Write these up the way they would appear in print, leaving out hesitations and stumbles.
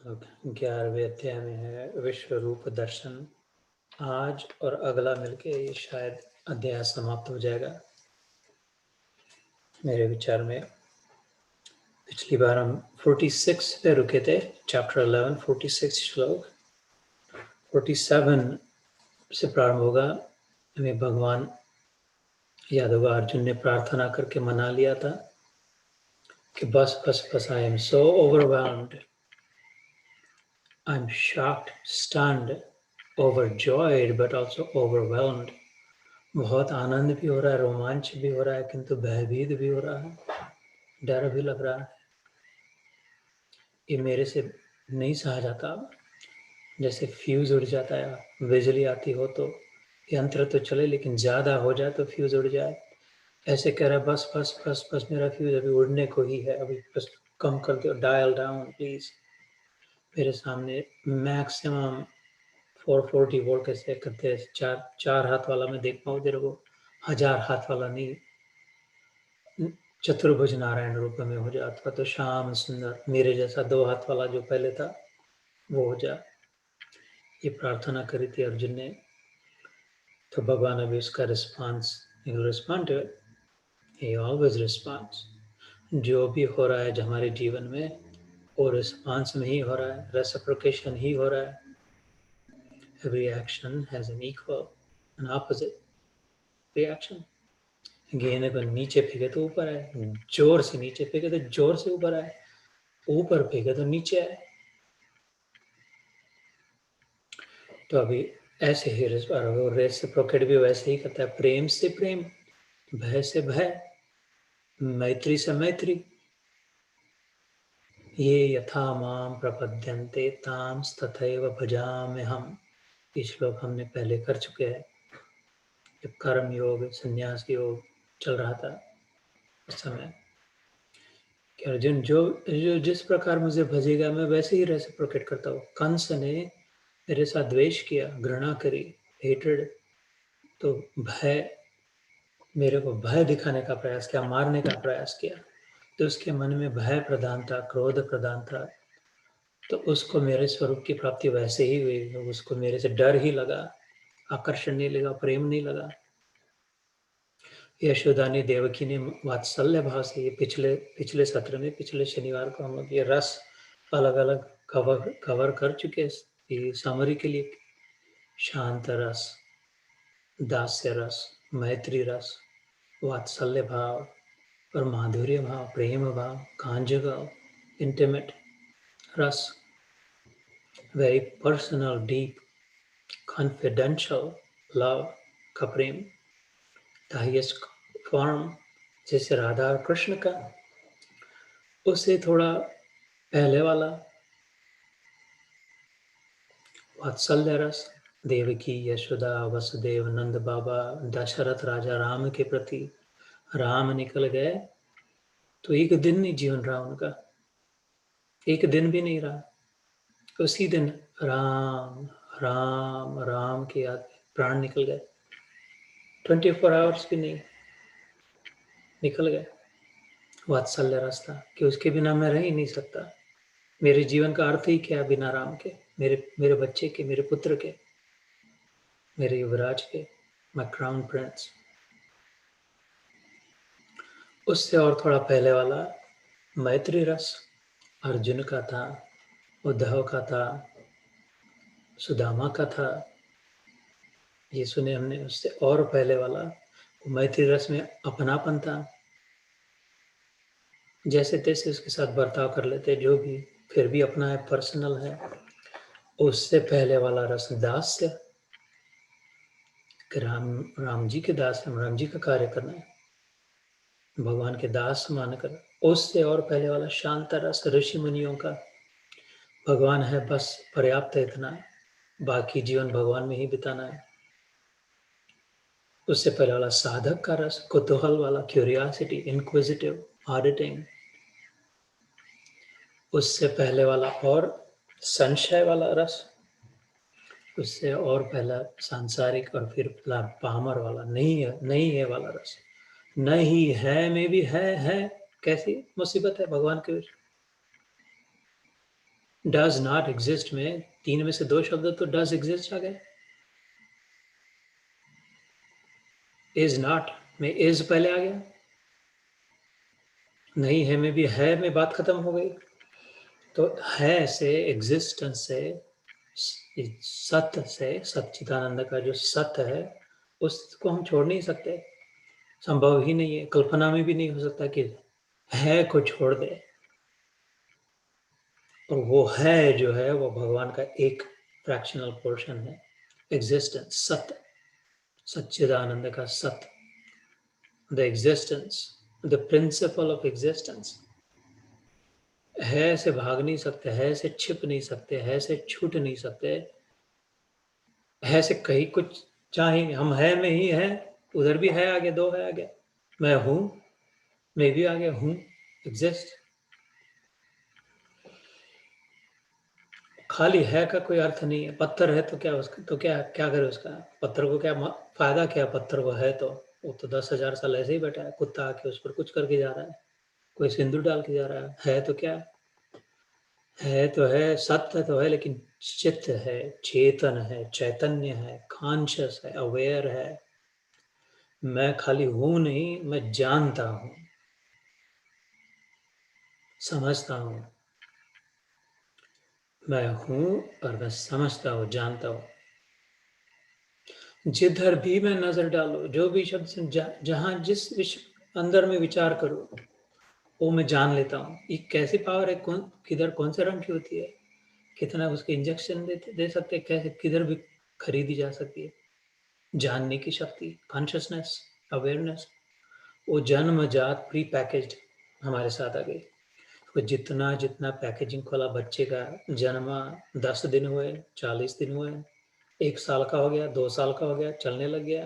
लोग 11वें अध्याय में है विश्व रूप दर्शन। आज और अगला मिलके ये शायद अध्याय समाप्त हो जाएगा मेरे विचार में। पिछली बार हम 46 पे रुके थे, चैप्टर 11 46 श्लोक। 47 से प्रारंभ होगा। हमें भगवान याद होगा, अर्जुन ने प्रार्थना करके मना लिया था कि बस बस बस, I am so overwhelmed, I am shocked, stunned, overjoyed but also overwhelmed। बहुत आनंद भी हो रहा है, रोमांच भी हो रहा है, किंतु भयभीत भी हो रहा है, डर भी लग रहा है। ये मेरे से नहीं सहा जाता। जैसे फ्यूज उड़ जाता है, बिजली आती हो तो यंत्र तो चले, लेकिन ज़्यादा हो जाए तो फ्यूज उड़ जाए। ऐसे कह रहा है, बस बस बस बस, मेरा फ्यूज अभी उड़ने को ही है, अभी बस कम कर दो, डायल डाउन प्लीज़। मेरे सामने मैक्सिमम 440 वोल्ट कैसे करते हैं, चार हाथ वाला मैं देख पाऊँ तेरे को, 1000 हाथ वाला नहीं, चतुर्भुज नारायण रूप में हो जा, अथवा तो श्याम सुंदर मेरे जैसा 2 हाथ वाला जो पहले था वो हो जा। ये प्रार्थना करी थी अर्जुन ने। तो भगवान अभी उसका response, respond to it, he always response. जो भी हो रहा है जो हमारे जीवन में, वो रिस्पॉन्स में ही हो रहा है, रेसिप्रोकेशन ही हो रहा है। Every action has an equal and opposite reaction. गेंद को नीचे फेंके तो ऊपर आए, जोर से नीचे फेंके तो जोर से ऊपर आए, ऊपर फेंके तो नीचे आए। तो अभी ऐसे ही रेसिप्रोकेट भी वैसे ही करता है, प्रेम से प्रेम, भय से भय, मैत्री से मैत्री। ये यथा माम प्रपद्यन्ते ताम तथैव भजाम्यहम्। हम ये श्लोक हमने पहले कर चुके हैं, जब कर्म योग संन्यास योग चल रहा था उस समय, कि अर्जुन जो जो जिस प्रकार मुझे भजेगा मैं वैसे ही रेसिप्रोकेट करता हूँ। कंस ने मेरे साथ द्वेष किया, घृणा करी, हेटेड, तो भय, मेरे को भय दिखाने का प्रयास किया, मारने का प्रयास किया, तो उसके मन में भय प्रधान था, क्रोध प्रधान था। तो उसको मेरे स्वरूप की प्राप्ति वैसे ही हुई, उसको मेरे से डर ही लगा, आकर्षण नहीं लगा, प्रेम नहीं लगा। यशोदा ने देवकी ने वात्सल्य भाव से, ये पिछले पिछले सत्र में, पिछले शनिवार को हम लोग ये रस अलग अलग कवर कर चुके हैं ये समरी के लिए। शांत रस, दास्य रस, मैत्री रस, वात्सल्य भाव और माधुर्य भाव, प्रेम भाव, कांजुगल, इंटीमेट रस, very personal, deep, confidential love का प्रेम, द हाईएस्ट फॉर्म, जैसे राधा और कृष्ण का। उससे थोड़ा पहले वाला वात्सल्य रस, देवकी, यशोदा, वसुदेव, नंद बाबा, दशरथ राजा राम के प्रति। राम निकल गए तो एक दिन नहीं जीवन रहा उनका, एक दिन भी नहीं रहा। उसी दिन राम राम राम की याद में प्राण निकल गए, 24 आवर्स भी नहीं, निकल गए। वात्सल्य रास्ता कि उसके बिना मैं रह ही नहीं सकता, मेरे जीवन का अर्थ ही क्या है बिना राम के, मेरे मेरे बच्चे के, मेरे पुत्र के, मेरे युवराज के, माय क्राउन प्रिंस। उससे और थोड़ा पहले वाला मैत्री रस अर्जुन का था, उद्धव का था, सुदामा का था, ये सुने हमने। उससे और पहले वाला मैत्री रस में अपनापन था, जैसे तैसे उसके साथ बर्ताव कर लेते जो भी, फिर भी अपना है, पर्सनल है। उससे पहले वाला रस दास्य, कि राम जी के दास, राम जी का कार्य करना है, भगवान के दास मानकर। उससे और पहले वाला शांत रस, ऋषि मुनियों का, भगवान है बस पर्याप्त है इतना, बाकी जीवन भगवान में ही बिताना है। उससे पहले वाला साधक का रस, कुतूहल वाला, क्यूरियोसिटी, इंक्विजिटिव, ऑडिटिंग। उससे पहले वाला और संशय वाला रस, उससे और पहला सांसारिक, और फिर पामर वाला, नहीं है वाला रस। नहीं है में भी है, कैसी मुसीबत है भगवान के। डज नॉट एग्जिस्ट में 3 में से 2 शब्द तो डज एग्जिस्ट आ गए। इज नॉट में इज पहले आ गया, नहीं है में भी है में बात खत्म हो गई। तो है से, एग्जिस्टेंस से, सत्य से, सच्चिदानंद का जो सत्य है उसको हम छोड़ नहीं सकते, संभव ही नहीं है, कल्पना में भी नहीं हो सकता कि है को छोड़ दे। और वो है जो है वो भगवान का एक फ्रैक्शनल पोर्शन है। एग्जिस्टेंस, सत्य, सच्चिदानंद का सत्य, the existence, the principle of existence. है से भाग नहीं सकते, है से छिप नहीं सकते, है से छूट नहीं सकते, है से कहीं कुछ चाहेंगे हम, है में ही है, उधर भी है आगे, दो है आगे, मैं हूं, मैं भी आगे हूं, एग्जिस्ट। खाली है का कोई अर्थ नहीं है। पत्थर है तो क्या उसका, तो क्या क्या करे उसका, पत्थर को क्या फायदा, क्या पत्थर को है तो वो तो 10,000 साल ऐसे ही बैठा है, कुत्ता आके उस पर कुछ करके जा रहा है, कोई सिंदूर डाल के जा रहा है तो क्या है, तो है, सत्य तो है, लेकिन चित्त है, चेतन है, चैतन्य है, कॉन्शियस है, अवेयर है। मैं खाली हूं नहीं, मैं जानता हूं, समझता हूं, मैं हूं और मैं समझता हूं, जानता हूं। जिधर भी मैं नजर डालू, जो भी शब्द से जहां जिस अंदर में विचार करूं, वो मैं जान लेता हूं। ये कैसी पावर है, कौन किधर कौन से रंग की होती है, कितना उसके इंजेक्शन दे सकते हैं, कैसे किधर भी खरीदी जा सकती है। जानने की शक्ति, कॉन्शियसनेस, अवेयरनेस, वो जन्मजात प्री पैकेज्ड हमारे साथ आ गई। तो जितना जितना पैकेजिंग खोला, बच्चे का जन्म 10 दिन हुए, 40 दिन हुए, 1 साल का हो गया, 2 साल का हो गया, चलने लग गया,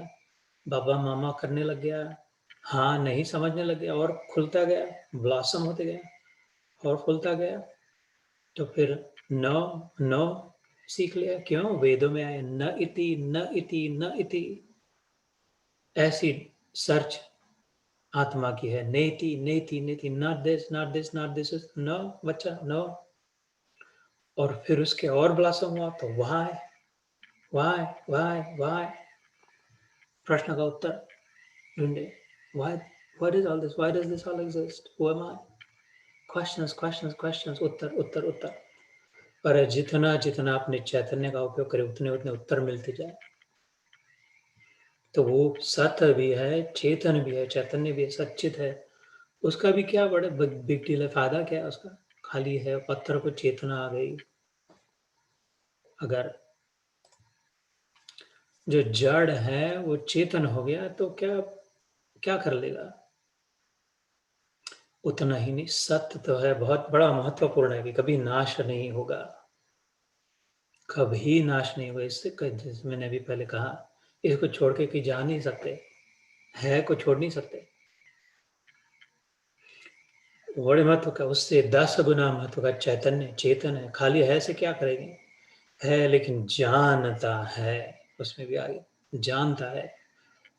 बाबा मामा करने लग गया, हाँ नहीं समझने लग गया, और खुलता गया, ब्लॉसम होते गया और खुलता गया। तो फिर नो नो सीख लिया, क्यों वेदों में आए न इति न इति न इति, ऐसी सर्च आत्मा की है, नेति नेति नेति, not this not this not this, no बच्चा नो। और फिर उसके और ब्लॉसम हुआ तो वाई वाई वाई वाई, प्रश्न का उत्तर ढूंढे, why, what is all this, why does this all exist, who am I, questions questions questions, उत्तर उत्तर उत्तर। पर जितना जितना अपने चैतन्य का उपयोग करे, उतने उतने उत्तर मिलते जाए। तो वो सत्य भी है, चेतन भी है, चैतन्य भी है, सच्चित है, उसका भी क्या बड़े बिग डील है, फायदा क्या है उसका, खाली है, पत्थर को चेतना आ गई। अगर जो जड़ है वो चेतन हो गया तो क्या क्या कर लेगा, उतना ही नहीं। सत्य तो है, बहुत बड़ा महत्वपूर्ण है कि कभी नाश नहीं होगा, कभी नाश नहीं होगा। इससे जैसे मैंने अभी पहले कहा, इसको छोड़ के कहीं जा नहीं सकते, है को छोड़ नहीं सकते। बड़े महत्व का, उससे 10 गुना महत्व का चैतन्य, चेतन है, खाली है से क्या करेंगे, है लेकिन जानता है, उसमें भी आगे जानता है,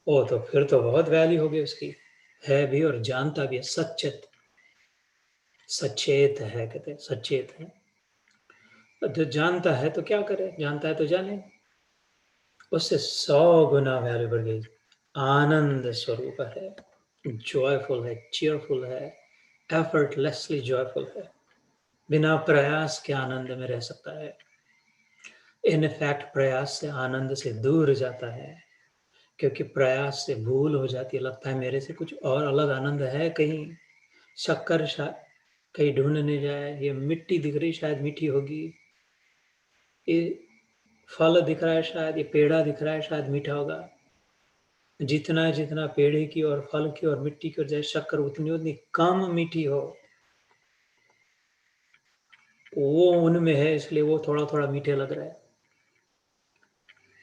ओ तो फिर तो बहुत वैल्यू होगी उसकी, है भी और जानता भी है, सचेत, सचेत है, कहते हैं सचेत है। जो जानता है तो क्या करे, जानता है तो जाने, उससे 100 गुना वैल्यू बढ़ गई। आनंद स्वरूप है, जॉयफुल है, चीयरफुल है, एफर्टलेसली जॉयफुल है, बिना प्रयास के आनंद में रह सकता है। इनफैक्ट प्रयास से आनंद से दूर जाता है, क्योंकि प्रयास से भूल हो जाती है, लगता है मेरे से कुछ और अलग आनंद है कहीं, शक्कर कहीं ढूंढने जाए, ये मिट्टी दिख रही शायद मीठी होगी, ये फल दिख रहा है शायद, ये पेड़ा दिख रहा है शायद मीठा होगा। जितना जितना पेड़े की और फल की और मिट्टी की और जाए शक्कर, उतनी उतनी कम मीठी हो, वो उनमें है, इसलिए वो थोड़ा थोड़ा मीठे लग रहा है।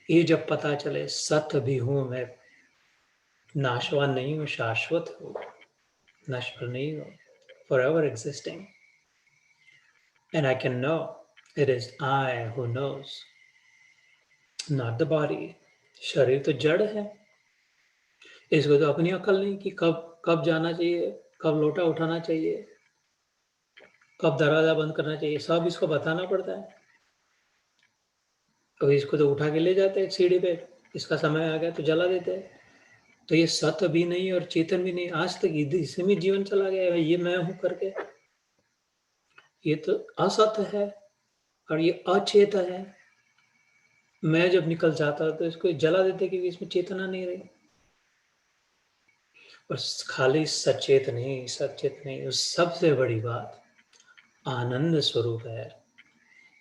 ये जब पता चले सत्य भी हूं मैं, नाशवान नहीं हूं, शाश्वत हूं, नश्वर नहीं हूं, forever existing, and I can know it is I who knows, not the body। शरीर तो जड़ है, इसको तो अपनी अकल नहीं कि कब कब जाना चाहिए, कब लोटा उठाना चाहिए, कब दरवाजा बंद करना चाहिए, सब इसको बताना पड़ता है। तो इसको तो उठा के ले जाते हैं सीढ़ी पे, इसका समय आ गया तो जला देते हैं। तो ये सत्य भी नहीं और चेतन भी नहीं, आज तक इसी में जीवन चला गया है, ये मैं हूँ करके। ये तो असत्य है और ये अचेतन है। मैं जब निकल जाता तो इसको जला देते क्योंकि इसमें चेतना नहीं रही। बस खाली सचेत नहीं, उस सबसे बड़ी बात आनंद स्वरूप है।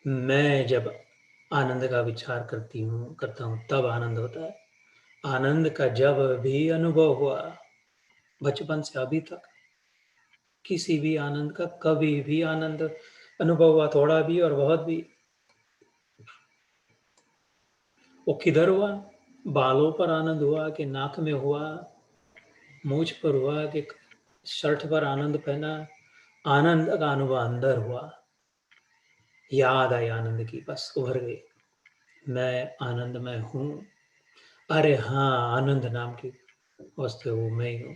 मैं जब आनंद का विचार करता हूँ तब आनंद होता है। आनंद का जब भी अनुभव हुआ बचपन से अभी तक, किसी भी आनंद का कभी भी आनंद अनुभव हुआ, थोड़ा भी और बहुत भी, वो किधर हुआ? बालों पर आनंद हुआ कि नाक में हुआ, मूछ पर हुआ कि शर्ट पर आनंद पहना? आनंद का अनुभव अंदर हुआ, याद आई आनंद की, बस उभर गई, मैं आनंद में हूँ। अरे हाँ, आनंद नाम की वस्तु है, वो मैं ही हूँ।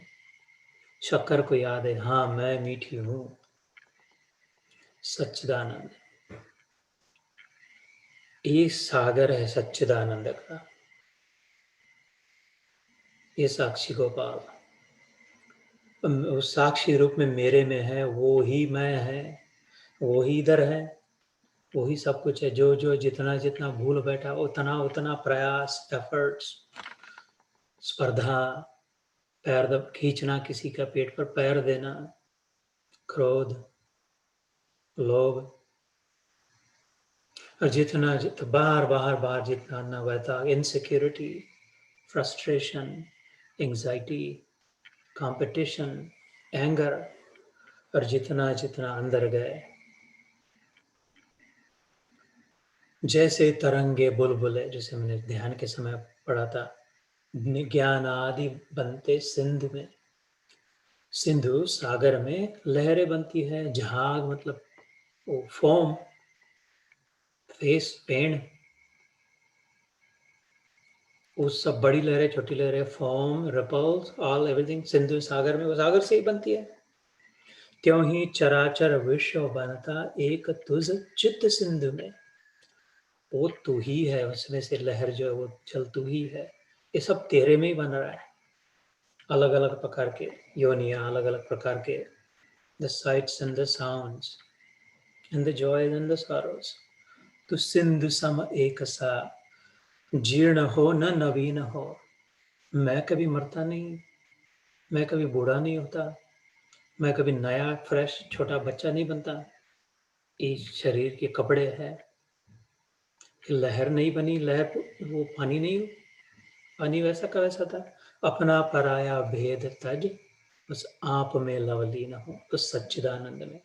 शक्कर को याद है, हाँ मैं मीठी हूँ। सच्चिदानंद, ये सागर है सच्चिदानंद का, ये साक्षी गोपाल उस साक्षी रूप में मेरे में है, वो ही मैं है, वो ही इधर है, वही सब कुछ है। जो जो जितना जितना भूल बैठा उतना उतना प्रयास, एफर्ट्स, स्पर्धा, पैर खींचना, किसी का पेट पर पैर देना, क्रोध, लोभ, और जितना बार बार बार जितना न बहता, insecurity, frustration, anxiety, competition, anger, और जितना जितना अंदर गए, जैसे तरंगे बुलबुले, जैसे मैंने ध्यान के समय पढ़ा था, ज्ञान आदि बनते सिंधु में, सिंधु सागर में लहरें बनती है, जहाग मतलब वो फोम, फेस पेड़, उस सब बड़ी लहरें, छोटी लहरें, फोम, रिपल्स, ऑल एवरीथिंग सिंधु सागर में, वो सागर से ही बनती है। त्यों ही चराचर विश्व बनता एक तुझ चित्त सिंधु में, वो तू ही है, उसमें से लहर जो है वो जल तू ही है। ये सब तेरे में ही बन रहा है, अलग अलग प्रकार के योनियां, अलग अलग प्रकार के the sights and the sounds and the joys and the sorrows। तो सिंधु सम एक सा, जीर्ण हो न नवीन हो। मैं कभी मरता नहीं, मैं कभी बूढ़ा नहीं होता, मैं कभी नया फ्रेश छोटा बच्चा नहीं बनता। ये शरीर के कपड़े हैं, लहर नहीं बनी, लहर वो पानी नहीं, पानी वैसा का वैसा था। अपना पराया भेद तज, बस आप में लवलीन हो, तो सच्चिदानंद में।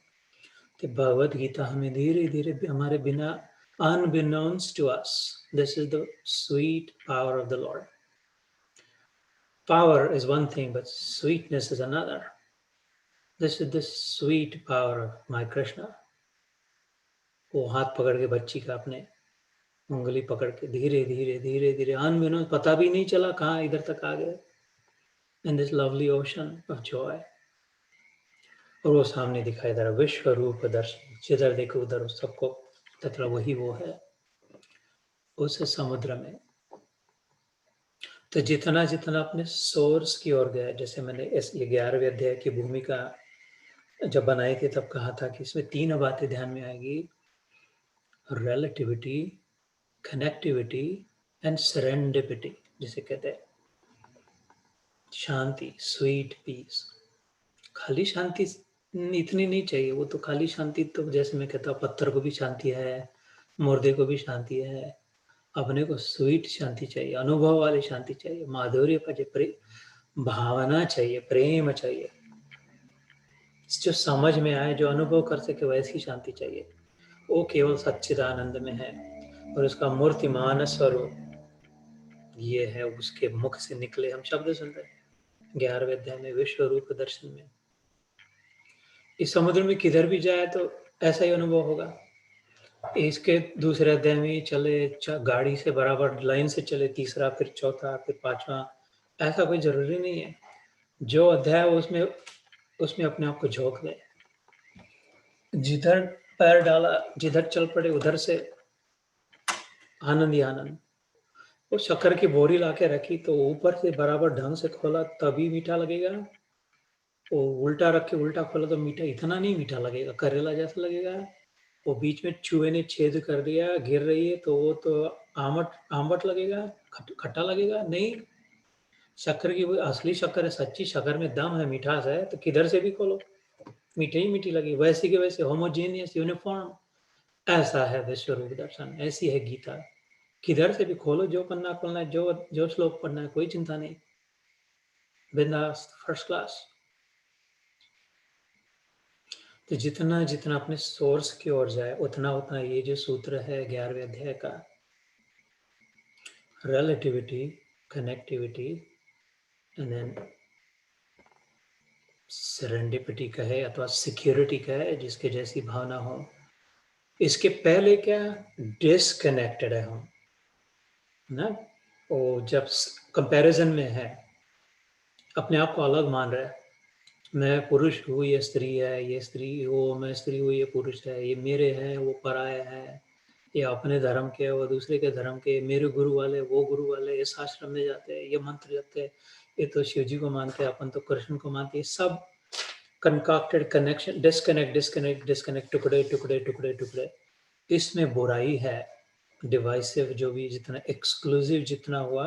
तो भगवद गीता हमें धीरे धीरे हमारे बिना, unbeknownst to us, this is the sweet power of the Lord। Power is one thing, but sweetness is another। This is the sweet power of my Krishna। वो हाथ पकड़ के बच्ची का अपने उंगली पकड़ के धीरे धीरे धीरे धीरे, अनबिनोन, पता भी नहीं चला कहाँ इधर तक आ गए, in this lovely ocean of joy। और वो सामने दिखाई दे रहा विश्व रूप दर्शन, जिधर देखो उधर सबको तथा वही वो है उस समुद्र में। तो जितना जितना अपने सोर्स की ओर गया, जैसे मैंने इस 11वें अध्याय की भूमिका जब बनाई थी तब कहा था कि इसमें 3 बातें ध्यान में आएगी, रिलेटिविटी, कनेक्टिविटी एंड सेरेंडिपिटी, जिसे कहते हैं शांति, स्वीट पीस। खाली शांति इतनी नहीं चाहिए, वो तो खाली शांति तो जैसे मैं कहता हूँ पत्थर को भी शांति है, मुर्दे को भी शांति है। अपने को स्वीट शांति चाहिए, अनुभव वाली शांति चाहिए, माधुर्य का भावना चाहिए, प्रेम चाहिए, जो समझ में आए, जो अनुभव कर सके, वैसी शांति चाहिए। वो केवल सच्चिदानंद में है और उसका मूर्तिमान स्वरूप ये है, उसके मुख से निकले हम शब्द सुन रहे हैं 11वें अध्याय में, विश्व रूप दर्शन में। इस समुद्र में किधर भी जाए तो ऐसा ही अनुभव होगा। इसके दूसरे अध्याय में चले, गाड़ी से बराबर लाइन से चले, तीसरा फिर चौथा फिर पांचवा, ऐसा कोई जरूरी नहीं है। जो अध्याय उसमें उसमें अपने आप को झोंक ले, जिधर पैर डाला, जिधर चल पड़े उधर से आनंद ही आनंद। वो शक्कर की बोरी लाके रखी तो ऊपर से बराबर ढंग से खोला तभी मीठा लगेगा। वो उल्टा रख के उल्टा खोला तो मीठा इतना नहीं मीठा लगेगा, करेला जैसा लगेगा। वो बीच में चूहे ने छेद कर दिया, गिर रही है तो वो तो आमट लगेगा, खट्टा लगेगा नहीं। शक्कर की वो असली शक्कर है, सच्ची शक्कर में दम है, मिठास है, तो किधर से भी खोलो मीठी ही मीठी लगी। वैसे के वैसे होमोजीनियस यूनिफॉर्म, ऐसा है विश्व रूप दर्शन, ऐसी है गीता। किधर से भी खोलो, जो पन्ना खोलना है, जो श्लोक पढ़ना है, कोई चिंता नहीं, बिंदास फर्स्ट क्लास। तो जितना जितना अपने सोर्स की ओर जाए उतना उतना ये जो सूत्र है 11वें अध्याय का, relativity, connectivity and then serendipity का है अथवा सिक्योरिटी का है, जिसके जैसी भावना हो। इसके पहले क्या, डिसकनेक्टेड है हम ना। वो जब कंपैरिजन में है, अपने आप को अलग मान रहा है, मैं पुरुष हूँ, ये स्त्री है, ये स्त्री वो, मैं स्त्री हूँ, ये पुरुष है, ये मेरे हैं, वो पराये हैं, ये अपने धर्म के, वो दूसरे के धर्म के, मेरे गुरु वाले, वो गुरु वाले, इस आश्रम में जाते हैं, ये मंत्र जपते हैं, ये तो शिव जी को मानते हैं, अपन तो कृष्ण को मानते हैं। सब कंकाक्टेड कनेक्शन, डिस्कनेक्ट डिस्कनेक्ट डिस्कनेक्ट, टुकड़े टुकड़े टुकड़े टुकड़े। इसमें बुराई है, डिवाइसिव जो भी, जितना एक्सक्लूसिव जितना हुआ,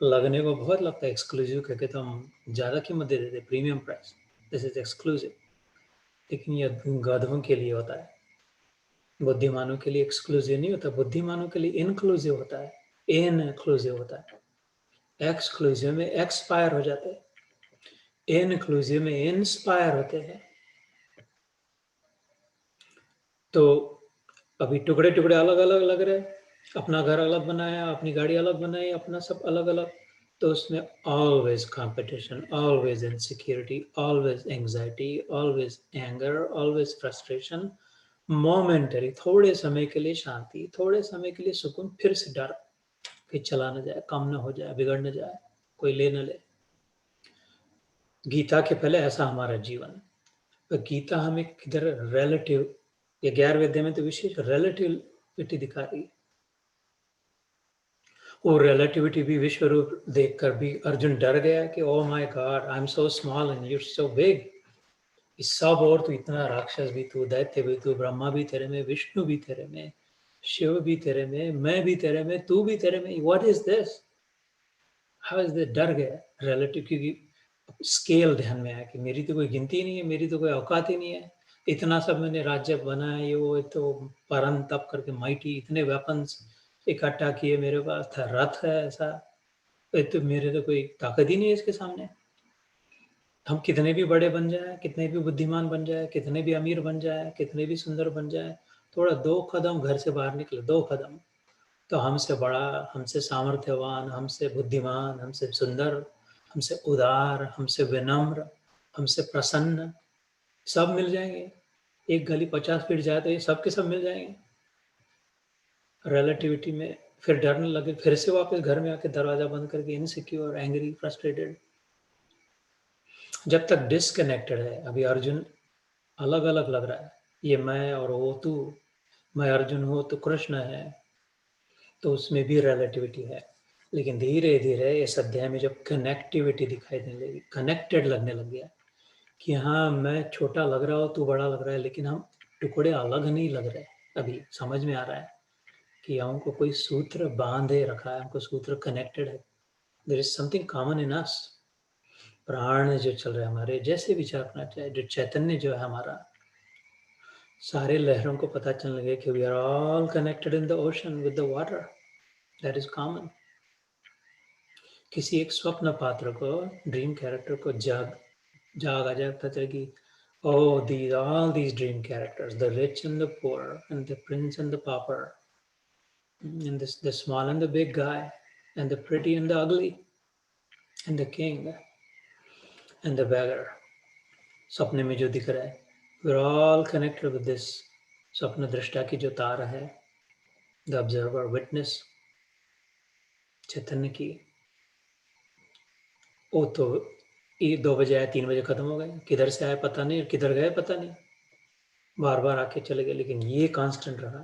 लगने को बहुत लगता है एक्सक्लूसिव करके, तो हम ज़्यादा कीमत दे देते, premium price, this is exclusive. लेकिन ये गधों के लिए होता है, बुद्धिमानों के लिए एक्सक्लूसिव नहीं होता, बुद्धिमानों के लिए इनक्लूसिव होता है, इनक्लूसिव होता है। एक्सक्लूसिव में एक्सपायर हो जाते हैं, इनक्लूसिव में इंस्पायर होते हैं। तो अभी टुकड़े टुकड़े अलग अलग लग रहे हैं, अपना घर अलग बनाया, अपनी गाड़ी अलग बनाई, अपना सब अलग अलग, तो उसमें always competition, always insecurity, always anxiety, always anger, always frustration, momentary, थोड़े समय के लिए शांति, थोड़े समय के लिए सुकून, फिर से डर कि चला न जाए, कम न हो जाए, बिगड़ न जाए, कोई ले न ले। गीता के पहले ऐसा हमारा जीवन। तो गीता हमें किधर रिलेटिव, ये 11वें अध्याय में तो विशेष रिलेटिविटी दिखा रही है। वो रिलेटिविटी भी, विश्व रूप देखकर भी अर्जुन डर गया कि oh my God, I am so small and you so big. इस सब, और तू इतना, राक्षस भी तू, दैत्य भी तू, ब्रह्मा भी तेरे में, विष्णु भी तेरे में, शिव भी तेरे में, मैं भी तेरे में, तू भी तेरे में, what is this, how is this. डर गया रिलेटिव, क्योंकि स्केल ध्यान में आया कि मेरी तो कोई गिनती नहीं है, मेरी तो कोई औकात ही नहीं है। इतना सब मैंने राज्य बनाया, ये वो, तो परम तप करके माइटी, इतने वेपन्स इकट्ठा किए, मेरे पास था रथ है ऐसा, तो मेरे तो कोई ताकत ही नहीं है इसके सामने। हम कितने भी बड़े बन जाए, कितने भी बुद्धिमान बन जाए, कितने भी अमीर बन जाए, कितने भी सुंदर बन जाए, थोड़ा 2 कदम घर से बाहर निकले, 2 कदम, तो हमसे बड़ा, हमसे सामर्थ्यवान, हमसे बुद्धिमान, हमसे सुंदर, हमसे उदार, हमसे विनम्र, हमसे प्रसन्न, सब मिल जाएंगे। एक गली 50 फीट जाए तो ये सब के सब मिल जाएंगे। रिलेटिविटी में फिर डरने लगे, फिर से वापस घर में आके दरवाजा बंद करके इनसिक्योर, एंग्री, फ्रस्ट्रेटेड। जब तक डिसकनेक्टेड है, अभी अर्जुन अलग अलग लग रहा है, ये मैं और वो तू, मैं अर्जुन हूँ तो कृष्ण है, तो उसमें भी रिलेटिविटी है। लेकिन धीरे धीरे इस अध्याय में जब कनेक्टिविटी दिखाई देने लगी, कनेक्टेड लगने लग गया कि हाँ, मैं छोटा लग रहा हूँ, तू बड़ा लग रहा है, लेकिन हम टुकड़े अलग नहीं लग रहे। अभी समझ में आ रहा है कि हमको कोई सूत्र बांधे रखा है, हमको सूत्र कनेक्टेड है, there is something common in us. प्राण जो चल रहे हैं हमारे, जैसे विचार करना चाहे, जो चैतन्य जो है हमारा, सारे लहरों को पता चलने लगे कि we are all connected in the ocean with the water, that is common. किसी एक स्वप्न पात्र को, ड्रीम कैरेक्टर को जाग आ जाए, पता चले कि oh, these all these dream characters, the rich and the poor, and the prince and the pauper, and the small and the big guy, and the pretty and the ugly, and the king and the beggar, सपने में जो दिख रहा है, we're all connected with this। स्वप्न दृष्टा की जो तार है, द ऑब्जर्वर, विटनेस, चैतन्य की, वो तो ये 2 बजे आए, 3 बजे खत्म हो गए, किधर से आए पता नहीं, किधर गए पता नहीं। बार बार आके चले गए, लेकिन ये कांस्टेंट रहा।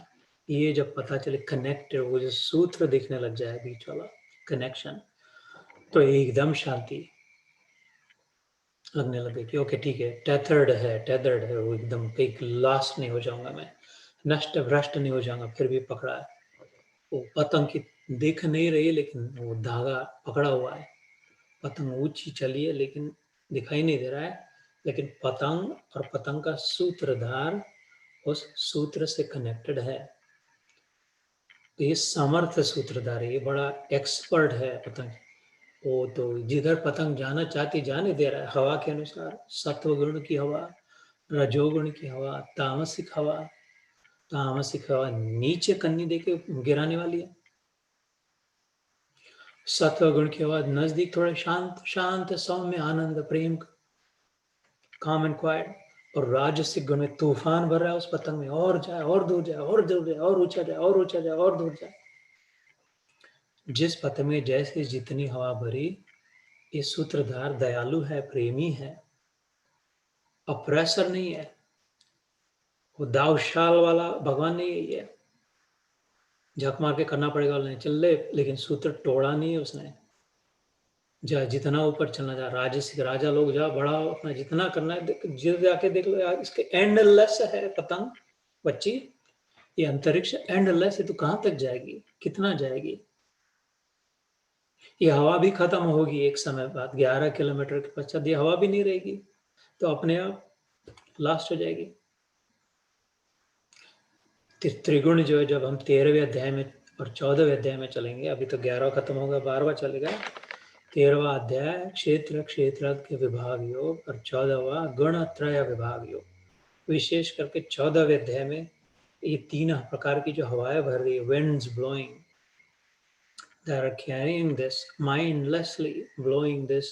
ये जब पता चले कनेक्टेड, वो जो सूत्र दिखने लग जाए बीच वाला कनेक्शन, तो एकदम शांति लगने लगे कि ओके ठीक है, टेथर्ड है, वो एकदम कहीं लॉस्ट नहीं हो जाऊंगा मैं, नष्ट भ्रष्ट नहीं हो जाऊंगा, फिर भी पकड़ा है। वो पतंग की दिख नहीं रही, लेकिन वो धागा पकड़ा हुआ है। पतंग ऊंची चली है लेकिन दिखाई नहीं दे रहा है, लेकिन पतंग और पतंग का सूत्रधार उस सूत्र से कनेक्टेड है। तो ये समर्थ सूत्रधार है, ये बड़ा एक्सपर्ट है पतंग। वो तो जिधर पतंग जाना चाहती जाने दे रहा है, हवा के अनुसार। सत्व गुण की हवा, रजोगुण की हवा, तामसिक हवा नीचे कन्नी देके गिराने वाली है। सत्व गुण की हवा नजदीक, थोड़ा शांत शांत सौम्य आनंद प्रेम, काम एंड क्वाइट। और राजसिक गुण में तूफान भर रहा है उस पतंग में, और जाए और दूर जाए और दूर जाए और ऊंचा जाए और ऊंचा जाए और दूर जाए। जिस पतंग में जैसे जितनी हवा भरी, ये सूत्रधार दयालु है, प्रेमी है, अप्रेसर नहीं है, वो दावशाल वाला भगवान नहीं है। ये झक मार के करना पड़ेगा नहीं चल ले, लेकिन सूत्र तोड़ा नहीं है उसने। जा जितना ऊपर चलना जा, राजसिक राजा लोग जा बढ़ाओ अपना, जितना करना है जिधर जाके देख लो यार, इसके एंडलेस है पतंग बच्ची। ये अंतरिक्ष एंडलेस है, तो कहाँ तक जाएगी, कितना जाएगी। ये हवा भी खत्म होगी एक समय बाद, 11 किलोमीटर के पश्चात ये हवा भी नहीं रहेगी, तो अपने आप लास्ट हो जाएगी। त्रिगुण जो है, जब हम 13वें अध्याय में और 14वें अध्याय में चलेंगे, अभी तो 11वां खत्म होगा, 12वां चलेगा। 13वां अध्याय क्षेत्र क्षेत्र के विभाग योग और 14वां गुणत्रय विभाग योग। विशेष करके 14वें अध्याय में ये 3 प्रकार की जो हवाएं भर रही है, winds blowing, they are carrying this mindlessly, blowing this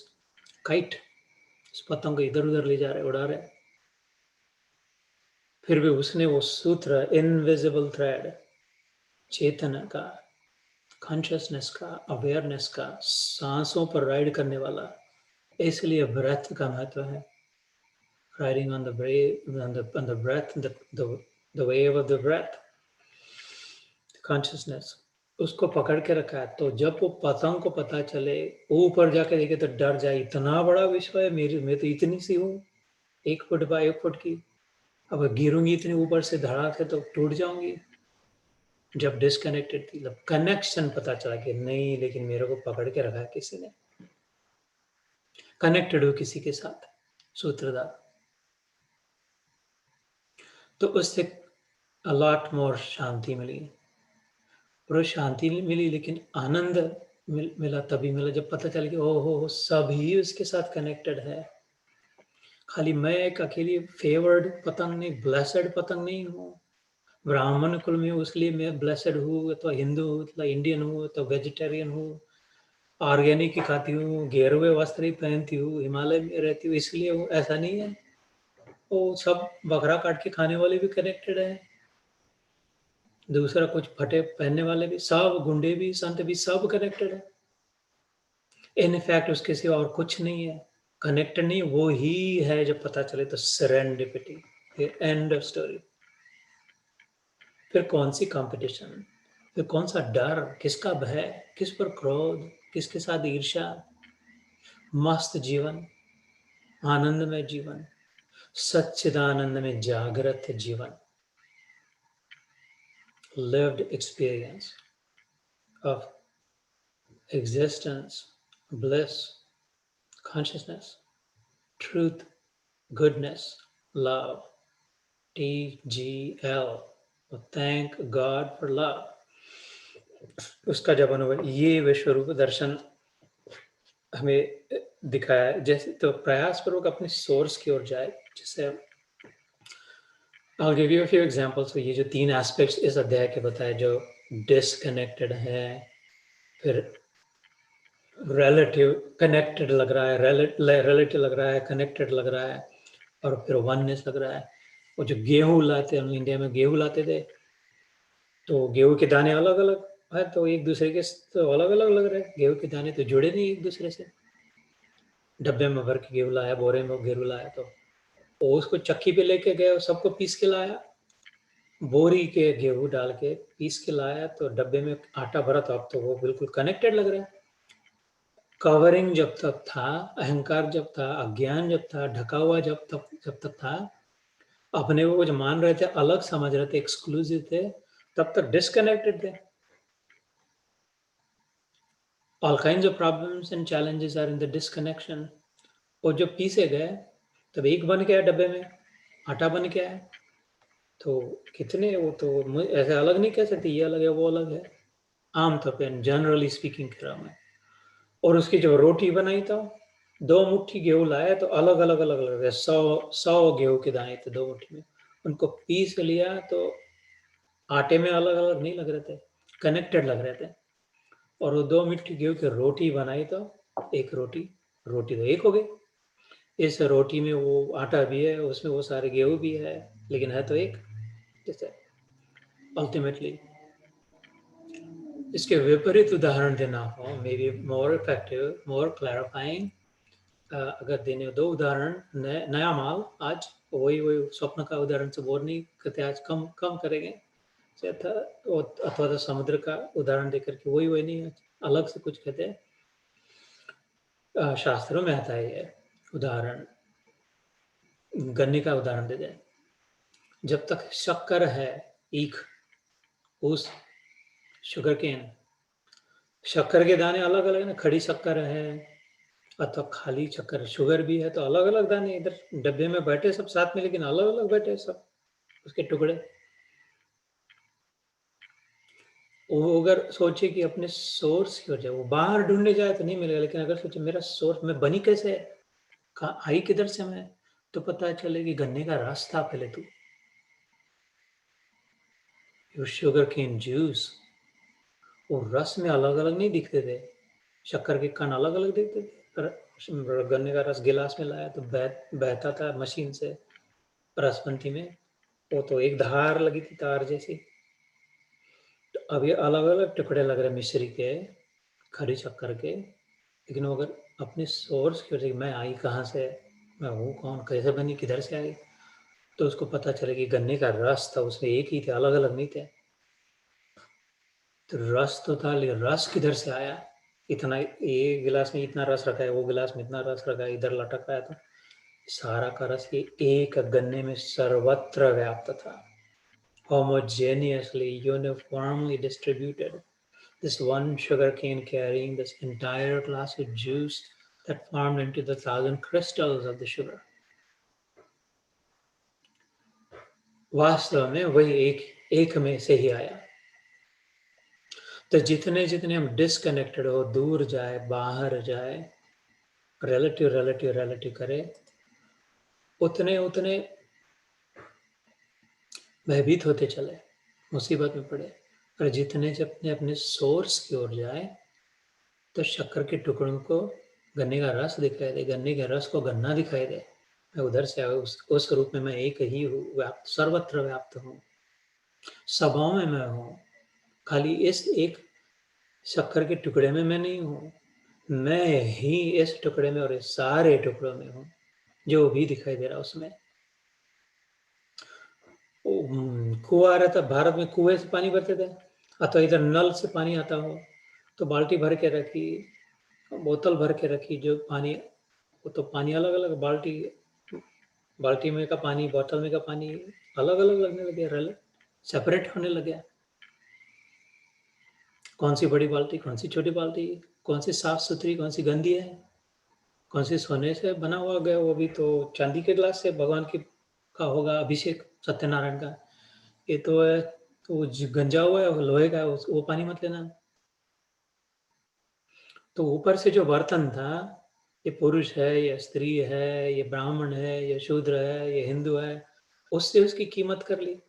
kite, इस पतंग को इधर उधर ले जा रहे, उड़ा रहे। फिर भी उसने वो सूत्र, इनविजिबल थ्रेड, चेतना का, कॉन्शियसनेस का, अवेयरनेस का, सांसों पर राइड करने वाला, इसलिए ब्रेथ का महत्व है। Riding on the breath, the wave of the breath, consciousness, उसको पकड़ के रखा है। तो जब वो पतंग को पता चले, ऊपर जाके देखे तो डर जाए, इतना बड़ा विश्व है, मेरी मैं तो इतनी सी हूँ, 1 फुट बाय 1 फुट की, अब गिरूंगी इतनी ऊपर से धड़ाक से तो टूट जाऊंगी। जब डिस्कनेक्टेड थी, जब कनेक्शन पता चला कि नहीं, लेकिन मेरे को पकड़ के रखा है किसी ने, कनेक्टेड हो किसी के साथ, सूत्रधार, तो उससे अलॉट मोर शांति मिली। और शांति मिली, लेकिन आनंद मिला तभी मिला जब पता चला कि ओहो सभी उसके साथ कनेक्टेड है। खाली मैं एक अकेली फेवर्ड पतंग नहीं, ब्लेसड पतंग नहीं हूँ। ब्राह्मण कुल में हूँ इसलिए मैं ब्लेसड हूँ, तो हिंदू हूँ, तो इंडियन हूँ, तो वेजिटेरियन हूँ, ऑर्गेनिक ही खाती हूँ, गेरुए वस्त्र ही पहनती हूँ, हिमालय में रहती हूँ इसलिए हूँ, ऐसा नहीं है। वो सब बकरा काट के खाने वाले भी कनेक्टेड है, दूसरा कुछ फटे पहनने वाले भी, सब गुंडे भी, संत भी, सब कनेक्टेड है। इनफैक्ट उसके सिवा और कुछ नहीं है, कनेक्टेड नहीं, वो ही है। जब पता चले तो सेरेंडिपिटी, फिर एंड ऑफ स्टोरी। फिर कौन सी कंपटीशन, फिर कौन सा डर, किसका भय, किस पर क्रोध, किसके साथ ईर्ष्या। मस्त जीवन, आनंदमय जीवन, सच्चिदानंद में जागृत जीवन, lived experience of existence, bliss, consciousness, truth, goodness, love, TGL, thank God for love। उसका जब अनुभव, ये विश्व रूप दर्शन हमें दिखाया, जैसे तो प्रयास पूर्वक अपने सोर्स की ओर जाए। जैसे I'll give you a few examples। तो ये जो 3 एस्पेक्ट्स इस अध्याय के बताए, जो डिसकनेक्टेड है, फिर रिलेटिव कनेक्टेड लग रहा है, रिलेटिव लग रहा है, कनेक्टेड लग रहा है, और फिर वननेस लग रहा है। वो जो गेहूं लाते, हम इंडिया में गेहूं लाते थे, तो गेहूं के दाने अलग अलग है, तो एक दूसरे के तो अलग अलग लग रहे हैं, गेहूं के दाने तो जुड़े नहीं एक दूसरे से। डब्बे में भर के गेहूं लाया, बोरे में गेहूं लाया, तो वो उसको चक्की पे लेके गए और सबको पीस के लाया, बोरी के गेहूं डाल के पीस के लाया, तो डब्बे में आटा भरा, तो अब तो वो बिल्कुल कनेक्टेड लग रहा है। कवरिंग जब तक था, अहंकार जब था, अज्ञान जब था, ढका हुआ जब तक था, अपने को जो मान रहे थे, अलग समझ रहे थे, एक्सक्लूसिव थे, तब तक डिस्कनेक्टेड थे। All kinds of problems and challenges are in the disconnection. और जो पीसे गए, तब एक बन गया डब्बे में, आटा बन गया है। तो कितने, वो तो ऐसे अलग नहीं कह सकते, ये अलग है वो अलग है, आमतौर पर जनरली स्पीकिंग कह रहा हूँ मैं। और उसकी जब रोटी बनाई, तो 2 मुट्ठी गेहूं लाया, तो अलग अलग अलग अलग है, 100 गेहूं के दाने थे 2 मुट्ठी में। उनको पीस लिया तो आटे में अलग अलग नहीं लग रहे थे, कनेक्टेड लग रहे थे। और वो 2 मुट्ठी गेहूं की रोटी बनाई, तो एक रोटी, रोटी तो एक हो गई। इस रोटी में वो आटा भी है, उसमें वो सारे गेहूं भी है, लेकिन है तो एक। जैसे अल्टीमेटली इसके विपरीत उदाहरण देना हो, may be more effective, more clarifying. अगर देने 2 उदाहरण, नया माल आज, वही वही स्वप्न का उदाहरण से बोर नहीं करते, आज कम कम करेंगे। अथवा तो समुद्र का उदाहरण देकर के वही वही नहीं, अलग से कुछ कहते हैं। शास्त्रों में आता है ये उदाहरण, गन्ने का उदाहरण दे दें। जब तक शक्कर है, ईख, उस शुगर केन, शक्कर के दाने अलग अलग है ना, खड़ी शक्कर है अथवा खाली शक्कर, शुगर भी है, तो अलग अलग दाने इधर डब्बे में बैठे सब साथ में, लेकिन अलग अलग बैठे सब उसके टुकड़े। वो अगर सोचे कि अपने सोर्स की ओर जाए, वो बाहर ढूंढने जाए तो नहीं मिलेगा, लेकिन अगर सोचे मेरा सोर्स मैं बनी कैसे है, कहाँ आई किधर से मैं, तो पता चलेगी गन्ने का रस था पहले तो, यो शुगर केन जूस। वो रस में अलग अलग नहीं दिखते थे, शक्कर के कण अलग अलग दिखते थे, पर गन्ने का रस गिलास में लाया तो बहता था मशीन से रसबंती में, वो तो एक धार लगी थी तार जैसी। तो अब ये अलग अलग टुकड़े लग रहे मिश्री के, खड़ी शक्कर के, लेकिन वो अगर अपने सोर्स की वजह से, मैं आई कहाँ से, मैं हूँ कौन, कैसे बनी, किधर से आई, तो उसको पता चले कि गन्ने का रस था, उसमें एक ही थे, अलग अलग नहीं थे। तो रस तो था, लेकिन रस किधर से आया, इतना, ये गिलास में इतना रस रखा है, वो गिलास में इतना रस रखा है, इधर लटक रहा है, तो सारा का रस ये एक गन्ने में सर्वत्र व्याप्त था, homogeneously, uniformly distributed. This one sugar cane carrying this entire glass of juice that formed into the 1,000 crystals of the sugar. वास्तव में वही एक में से ही आया। तो जितने जितने हम डिस्कनेक्टेड हो, दूर जाए, बाहर जाए, रिलेटिव रिलेटिव रिलेटिव करे, उतने उतने भयभीत होते चले, मुसीबत में पड़े। और जितने से अपने अपने सोर्स की ओर जाए, तो शक्कर के टुकड़ों को गन्ने का रस दिखाई दे, गन्ने के रस को गन्ना दिखाई दे, मैं उधर से आया, उस रूप में मैं एक ही हूँ, व्याप्त, सर्वत्र व्याप्त हूँ, सभाओं में मैं हूँ। खाली इस एक शक्कर के टुकड़े में मैं नहीं हूँ, मैं ही इस टुकड़े में और इस सारे टुकड़ों में हूँ, जो भी दिखाई दे रहा उसमें। कुआं रहता, भारत में कुएं से पानी भरते थे, अथवा इधर नल से पानी आता हो, तो बाल्टी भर के रखी, बोतल भर के रखी, जो पानी, वो तो पानी अलग अलग, बाल्टी में का पानी, बोतल में का पानी अलग अलग लगने लगे, सेपरेट होने लगे। कौन सी बड़ी बाल्टी, कौन सी छोटी बाल्टी, कौन सी साफ सुथरी, कौन सी गंदी है, कौन सी सोने से बना हुआ गया, वो भी तो चांदी के ग्लास से भगवान की का होगा अभिषेक, सत्यनारायण का। ये तो है, तो वो गंजा हुआ है, वो लोहे का है, वो पानी मत लेना। तो ऊपर से जो बर्तन था, ये पुरुष है, ये स्त्री है, ये ब्राह्मण है, ये शूद्र है, ये हिंदू है, उससे उसकी कीमत कर ली।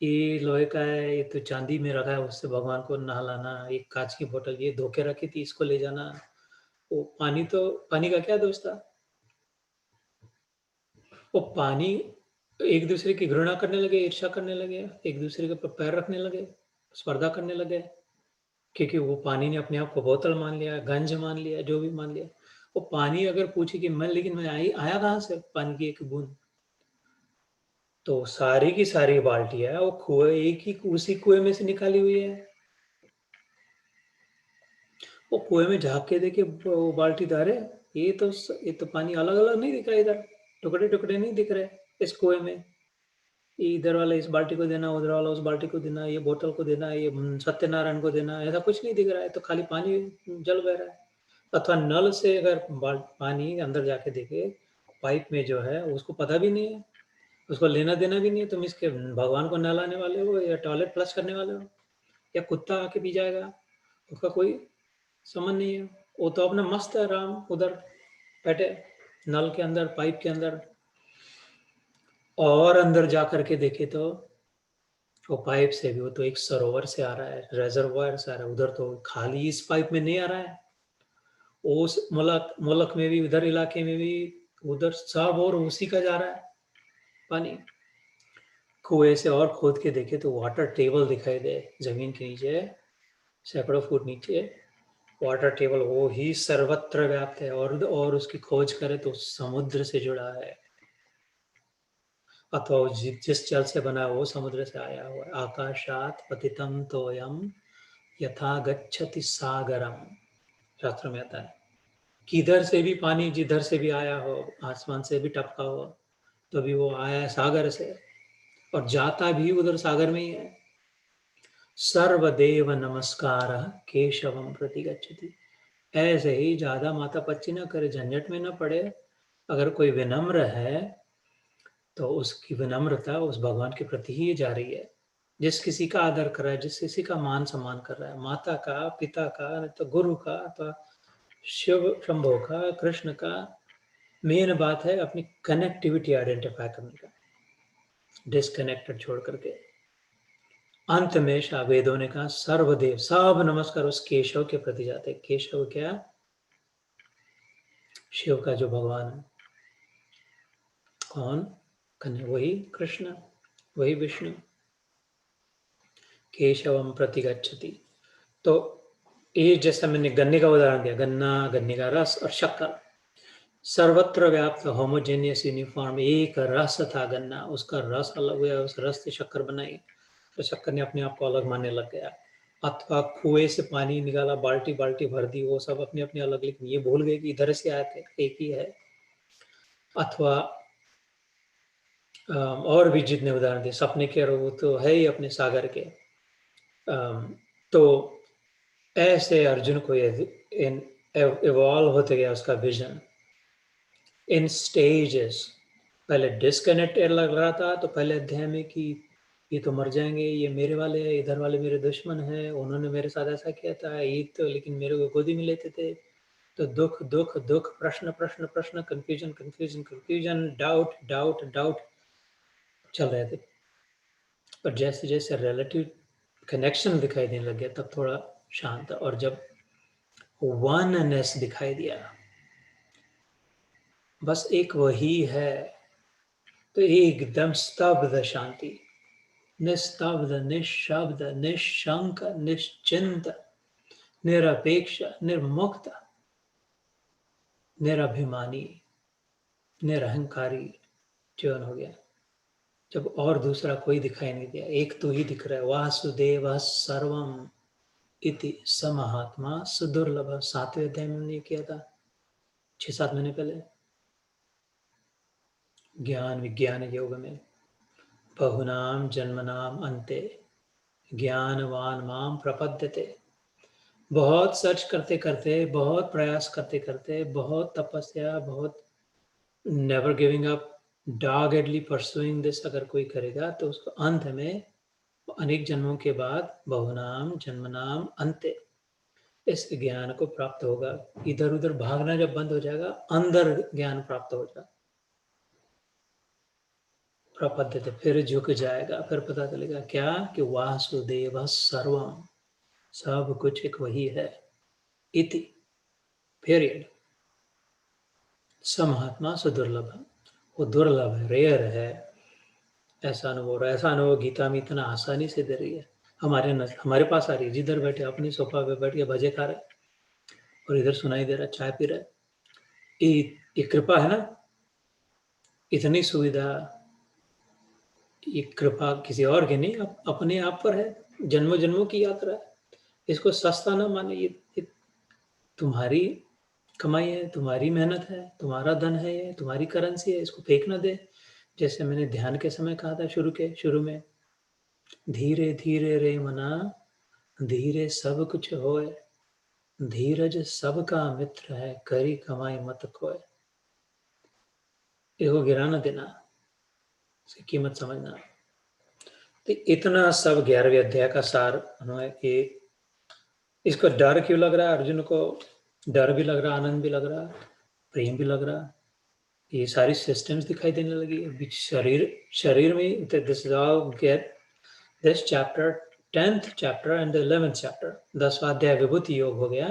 ये लोहे का है, ये तो चांदी में रखा है, उससे भगवान को नहलाना, ये कांच की बोतल ये धोके रखी थी, इसको ले जाना। वो पानी, तो पानी का क्या दोष था, वो पानी एक दूसरे की घृणा करने लगे, ईर्ष्या करने लगे, एक दूसरे के ऊपर पैर रखने लगे, स्पर्धा करने लगे, क्योंकि वो पानी ने अपने आप को बोतल मान लिया, गंज मान लिया, जो भी मान लिया। वो पानी अगर पूछे कि मैं, लेकिन मैं आया कहाँ से पानी की एक बूंद, तो सारी की सारी बाल्टियां वो कुएं, एक ही उसी कुएं में से निकाली हुई है। वो कुएं में झाँक के देखे वो बाल्टी तो, अरे ये तो पानी अलग अलग नहीं दिख रहा, इधर टुकड़े टुकड़े नहीं दिख रहे इस कुएं में। ये इधर वाला इस बाल्टी को देना, उधर वाला उस बाल्टी को देना, ये बोतल को देना, ये सत्यनारायण को देना, ऐसा कुछ नहीं दिख रहा है। तो खाली पानी जल बह रहा है। अथवा नल से अगर पानी अंदर जाके देखे, पाइप में जो है उसको पता भी नहीं है, उसको लेना देना भी नहीं है। तुम इसके भगवान को नहलाने वाले हो या टॉयलेट फ्लश करने वाले हो या कुत्ता आके पी जाएगा, उसका कोई समझ नहीं है। वो तो अपना मस्त है राम उधर बैठे नल के अंदर, पाइप के अंदर। और अंदर जा करके देखे तो वो पाइप से भी, वो तो एक सरोवर से आ रहा है, रेजर्वायर से आ रहा है। उधर तो खाली इस पाइप में नहीं आ रहा है, उस मुल्क मुल्क में भी, उधर इलाके में भी, उधर सब और उसी का जा रहा है पानी। कुएं से और खोद के देखे तो वाटर टेबल दिखाई दे जमीन के नीचे, सैकड़ों फुट नीचे वाटर टेबल वो ही सर्वत्र व्याप्त है। और उसकी खोज करे तो समुद्र से जुड़ा है, अथवा जिस जल से बना है वो समुद्र से आया हुआ है। आकाशात पतितम तोयम यथा गच्छति सागरम, शास्त्र में आता है। किधर से भी पानी जिधर से भी आया हो, आसमान से भी टपका हो, तो भी वो आया है सागर से और जाता भी उधर सागर में ही है। सर्वदेव नमस्कार केशवम प्रति गच्छति। ऐसे ही ज्यादा माथा पच्ची ना करे, झंझट में ना पड़े। अगर कोई विनम्र है तो उसकी विनम्रता उस भगवान के प्रति ही जा रही है। जिस किसी का आदर कर रहा है, जिस किसी का मान सम्मान कर रहा है, माता का, पिता का, नहीं तो गुरु का, तो शिव शंभो का, कृष्ण का, मेन बात है अपनी कनेक्टिविटी आइडेंटिफाई करने का, डिस्कनेक्टेड छोड़ करके। अंत में वेदों ने कहा सर्वदेव, सब नमस्कार उस केशव के प्रति जाते। केशव क्या? शिव का जो भगवान है। कौन? कन्या, वही कृष्ण, वही विष्णु। केशवम प्रति गच्छति। तो ये जैसा मैंने गन्ने का उदाहरण दिया, गन्ना, गन्ने का रस और शक्कर, सर्वत्र व्याप्त होमोजेनियस यूनिफॉर्म एक रस था गन्ना, उसका रस अलग हुआ, उस रस से शक्कर बनाई तो शक्कर ने अपने आप को अलग मानने लग गया। अथवा कुएं से पानी निकाला, बाल्टी बाल्टी भर दी, वो सब अपने अपने अलग, लेकिन ये भूल गए कि इधर से आए थे, एक ही है। अथवा और भी जितने उदाहरण दिए, सपने के वो तो है ही अपने सागर के। तो ऐसे अर्जुन को इवॉल्व होते गया उसका विजन इन स्टेजेस। पहले डिस्कनेक्टेड लग रहा था, तो पहले अध्याय में कि ये तो मर जाएंगे, ये मेरे वाले हैं, इधर वाले मेरे दुश्मन हैं, उन्होंने मेरे साथ ऐसा किया था, ये तो लेकिन मेरे को गोदी में लेते थे। तो दुख दुख दुख, प्रश्न प्रश्न प्रश्न, confusion confusion confusion, doubt doubt doubt चल रहे थे। पर जैसे जैसे रिलेटिव कनेक्शन दिखाई देने लग गया तब थोड़ा शांत। और जब वननेस दिखाई दिया, बस एक वही है, तो एकदम स्तब्ध शांति, निस्तब्ध, निशब्द, निशंक, निश्चिंत, निरपेक्ष, निर्मुक्त, निरभिमानी, निरहंकारी जीवन हो गया। जब और दूसरा कोई दिखाई नहीं दिया, एक तो ही दिख रहा है। वासुदेव सर्वम इति स महात्मा सुदुर्लभ। 7वें अध्याय में हमने किया था 6-7 महीने पहले, ज्ञान विज्ञान योग में। बहुनाम जन्मनाम अंते ज्ञानवान माम प्रपद्यते। बहुत सर्च करते करते, बहुत प्रयास करते करते, बहुत तपस्या, बहुत never giving up, doggedly pursuing this अगर कोई करेगा तो उसको अंत में अनेक जन्मों के बाद बहुनाम जन्मनाम अंते इस ज्ञान को प्राप्त होगा। इधर उधर भागना जब बंद हो जाएगा, अंदर ज्ञान प्राप्त हो जाएगा, प्रपद्यते, फिर झुक जाएगा, फिर पता चलेगा क्या कि वासुदेव सर्वम, सब कुछ एक वही है। इति पीरियड। स महात्मा सुदुर्लभ, वो दुर्लभ है, रेयर है ऐसा अनुभव। ऐसा अनुभव गीता में इतना आसानी से दे रही है, हमारे पास आ रही है। जिधर बैठे अपनी सोफा पे बैठ के भजे खा रहे और इधर सुनाई दे रहा चाय पी रहे। ये कृपा है ना, इतनी सुविधा ये कृपा किसी और की नहीं, अपने आप पर है, जन्मों जन्मों की यात्रा है। इसको सस्ता ना माने, ये तुम्हारी कमाई है, तुम्हारी मेहनत है, तुम्हारा धन है, ये तुम्हारी करेंसी है, इसको फेंक ना दे। जैसे मैंने ध्यान के समय कहा था शुरू में, धीरे धीरे रे मना, धीरे सब कुछ होए, धीरज सबका मित्र है, करी कमाई मत खोए। इसको गिरा ना देना, इसकी कीमत समझना। तो इतना सब 11वें अध्याय का सार हमें कि इसको डर क्यों लग रहा है अर्जुन को? डर भी लग रहा, आनंद भी लग रहा, प्रेम भी लग रहा। ये सारी सिस्टम्स दिखाई देने लगी। अभी शरीर में this is all get this chapter 10th chapter and 11th chapter. 10वां अध्याय विभूति योग हो गया,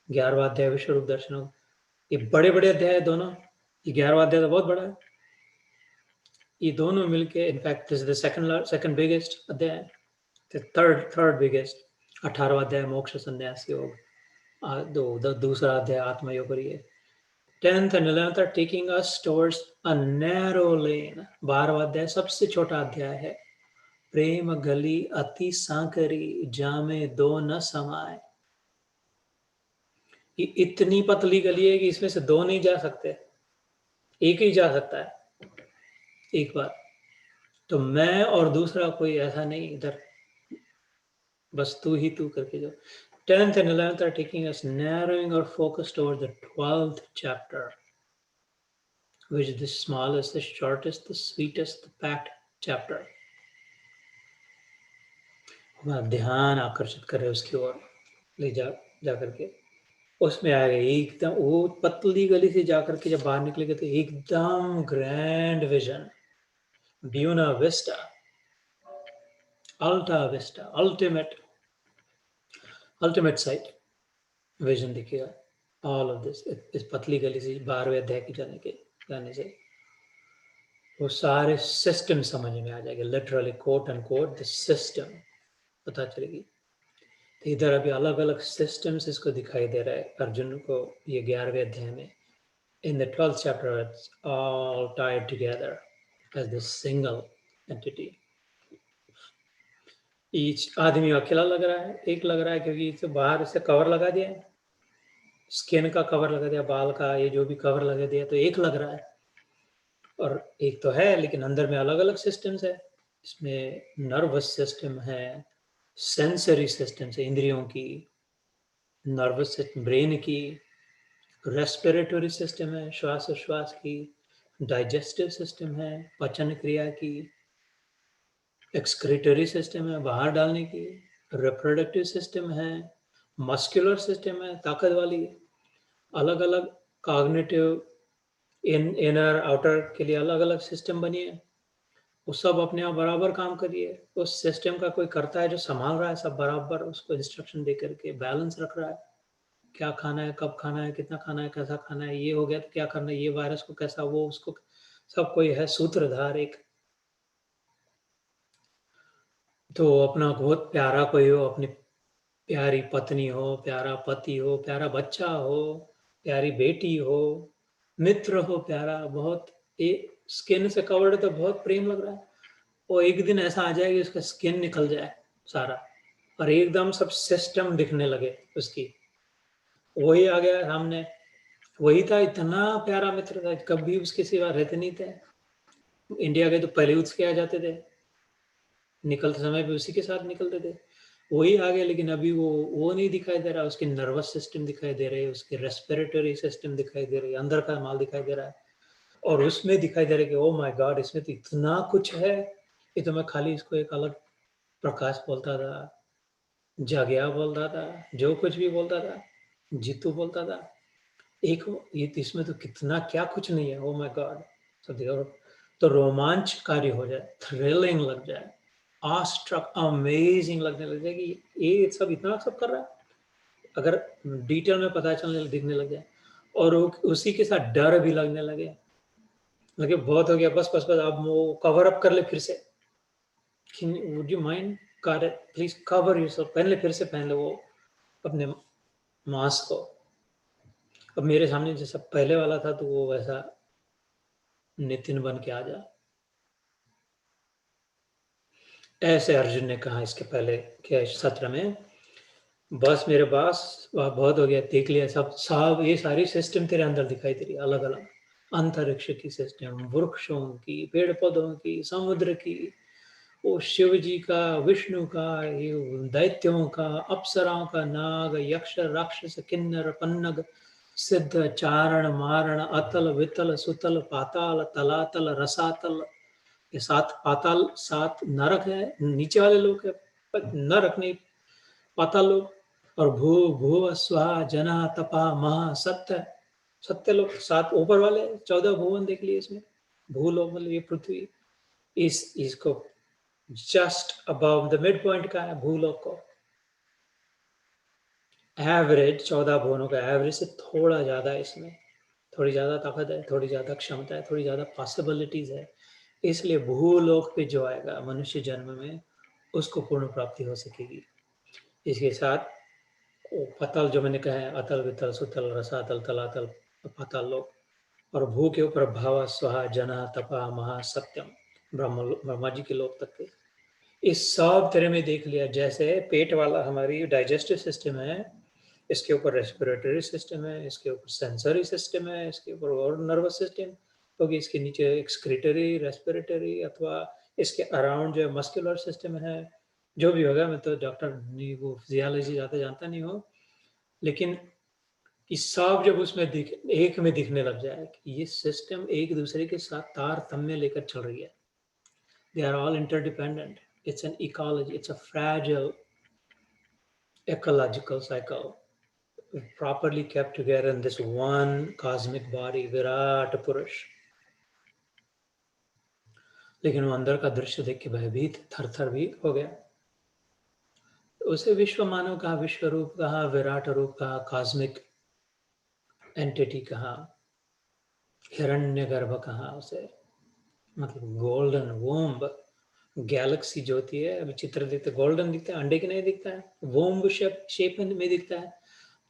11वां अध्याय विश्व रूप दर्शन हो। ये बड़े बड़े अध्याय है दोनों। ये 11वां अध्याय तो बहुत बड़ा है। ये दोनों मिलके in fact this is the second biggest अध्याय, थर्ड बिगेस्ट। 18वां अध्याय मोक्ष संन्यास योग, दूसरा अध्याय आत्मयोग। और ये 10th and 11th are taking us towards a narrow lane। 12वां अध्याय सबसे छोटा अध्याय है। प्रेम गली अति सांकरी, जामे दो न समाए। ये इतनी पतली गली है कि इसमें से दो नहीं जा सकते, एक ही जा सकता है एक बार। तो मैं और दूसरा कोई ऐसा नहीं इधर, बस तू ही तू करके जो। 10th and 11th are taking us narrowing our focus towards the 12th chapter, which is the smallest, the shortest, the sweetest, the packed chapter। हमारा ध्यान आकर्षित करे उसकी ओर, ले जा करके उसमें आएगा एकदम। वो पतली गली से जाकर के जब बाहर निकलेंगे तो एकदम grand vision, buena vista, alta vista, ultimate sight vision दिखेगा। ऑल ऑफ दिस इस पतली गली से 12वें अध्याय की जाने से वो सारे सिस्टम समझ में आ जाएंगे। Literally quote and quote the system पता चलेगी। तो इधर अभी अलग अलग सिस्टम्स इसको दिखाई दे रहा है अर्जुन को ये 11वें अध्याय में। In the 12th chapter, it's all tied together as this single entity। Each आदमी अकेला लग रहा है, एक लग रहा है क्योंकि इसे बाहर से कवर लगा दिया है, स्किन का कवर लगा दिया, बाल का ये जो भी कवर लगा दिया, तो एक लग रहा है। और एक तो है, लेकिन अंदर में अलग अलग सिस्टम्स है। इसमें नर्वस सिस्टम है, सेंसरी सिस्टम है इंद्रियों की, नर्वस सिस्टम ब्रेन की, रेस्पिरेटरी सिस्टम है श्वास उश्वास की, डाइजेस्टिव सिस्टम है पचन क्रिया की, एक्सक्रीटरी सिस्टम है बाहर डालने की, रिप्रोडक्टिव सिस्टम है, मस्कुलर सिस्टम है ताकत वाली, अलग अलग कॉग्निटिव इनर आउटर के लिए अलग अलग सिस्टम बनी है। वो सब अपने आप बराबर काम करिए। उस सिस्टम का कोई करता है जो संभाल रहा है, सब बराबर उसको इंस्ट्रक्शन दे करके बैलेंस रख रहा है। क्या खाना है, कब खाना है, कितना खाना है, कैसा खाना है, ये हो गया तो क्या करना है, ये वायरस को कैसा, वो उसको, सब कोई है सूत्रधार एक। तो अपना बहुत प्यारा कोई हो, अपनी प्यारी पत्नी हो, प्यारा पति हो, प्यारा बच्चा हो, प्यारी बेटी हो, मित्र हो प्यारा बहुत, स्किन से कवर्ड तो बहुत प्रेम लग रहा है। वो एक दिन ऐसा आ जाए कि उसका स्किन निकल जाए सारा, और एकदम सब सिस्टम दिखने लगे उसकी। वही आ गया सामने, वही था, इतना प्यारा मित्र था, कभी उसके सिवा रहते नहीं थे। इंडिया गए तो पहले उसके आ जाते थे, निकलते समय भी उसी के साथ निकलते थे। वही आ गया, लेकिन अभी वो नहीं दिखाई दे रहा। उसके नर्वस सिस्टम दिखाई दे रहे हैं, उसके रेस्पिरेटरी सिस्टम दिखाई दे रही है, अंदर का माल दिखाई दे रहा है। और उसमें दिखाई दे रहा है कि ओ माय गॉड, इसमें तो इतना कुछ है। ये तो मैं खाली इसको एक अलग प्रकाश बोलता था, जाग्या बोलता था, जो कुछ भी बोलता था, जीतू बोलता था। एक ये तो इसमें तो कितना क्या कुछ नहीं है। ओ माय गॉड, तो देखो, तो रोमांचकारी हो जाए, थ्रिलिंग लग जाए, ऑस्ट्रक अमेजिंग लगने लग जाए कि ये सब इतना सब कर रहा है, अगर डिटेल में पता चलने दिखने लग जाए। और उसी के साथ डर भी लगने लगे, लगे बहुत हो गया, बस बस बस, अब वो कवर अप कर ले फिर से। Would you mind, please cover yourself, पहन ले, फिर से पहन ले वो अपने मास्क को। अब मेरे सामने जैसा पहले वाला था तो वो वैसा नितिन बन के आ जा। ऐसे अर्जुन ने कहा इसके पहले के सत्र में, बस मेरे पास वह बहुत हो गया, देख लिया सब ये सारी सिस्टम तेरे अंदर दिखाई दे रही है, अलग अलग अंतरिक्ष की सिस्टम, वृक्षों की, पेड़ पौधों की, समुद्र की, वो शिव जी का, विष्णु का, ये दैत्यों का, अप्सराओं का, नाग, यक्ष, राक्षस, किन्नर, पन्नग, सिद्ध, चारण, मारण, अतल, वितल, सुतल, पाताल, तलातल, रसातल, ये 7 पाताल, 7 नरक है, नीचे वाले लोग है, नरक नहीं, पाताल लोग, और भू भू स्वा जना तपा महा सत्य, सत्य लोग 7 ऊपर वाले, 14 भुवन देख लिए इसमें, भूलोक मतलब ये पृथ्वी, इसको just above the mid point का है भूलोक को, एवरेज 14 भुवनों का एवरेज से थोड़ा ज्यादा है इसमें, थोड़ी ज्यादा ताकत है, थोड़ी ज्यादा क्षमता है, थोड़ी ज्यादा पॉसिबिलिटीज है, इसलिए भूलोक पे जो आएगा मनुष्य जन्म में उसको पूर्ण प्राप्ति हो सकेगी। इसके साथ पतल जो मैंने कहा है, अतल, वितल, सुतल, रसातल, तलातल, पतल लोक, और भू के ऊपर भाव, स्वाहा, जना, तपा, महा, सत्यम, ब्रह्मा जी के लोक तक के, इस सब तरह में देख लिया। जैसे पेट वाला हमारी डाइजेस्टिव सिस्टम है, इसके ऊपर रेस्पिरेटरी सिस्टम है, इसके ऊपर सेंसरी सिस्टम है, इसके ऊपर और नर्वस सिस्टम होगी, इसके नीचे एक्सक्रीटरी, रेस्पिरेटरी, अथवा इसके अराउंड जो मस्कुलर सिस्टम है, जो भी होगा, मैं तो डॉक्टर नहीं, वो फिजियोलॉजी ज़्यादा जानता नहीं हो, लेकिन ये सब जब उसमें एक में दिखने लग जाए कि ये सिस्टम एक दूसरे के साथ तारतम्य लेकर चल रही है, they are all interdependent, it's an ecology, it's a fragile ecological cycle properly kept together in this one cosmic body, Virat पुरुष। लेकिन वो अंदर का दृश्य देख के भयभीत थर थर भी हो गया। उसे विश्व मानव कहा, विश्व रूप कहा, विराट रूप कहा, कॉस्मिक एंटिटी कहा, हिरण्यगर्भ कहा उसे, मतलब गोल्डन वोम्ब, गैलेक्सी जो होती है, अभी चित्र दिखते गोल्डन दिखता है, अंडे की नहीं दिखता है, वोम्ब शेप में दिखता है,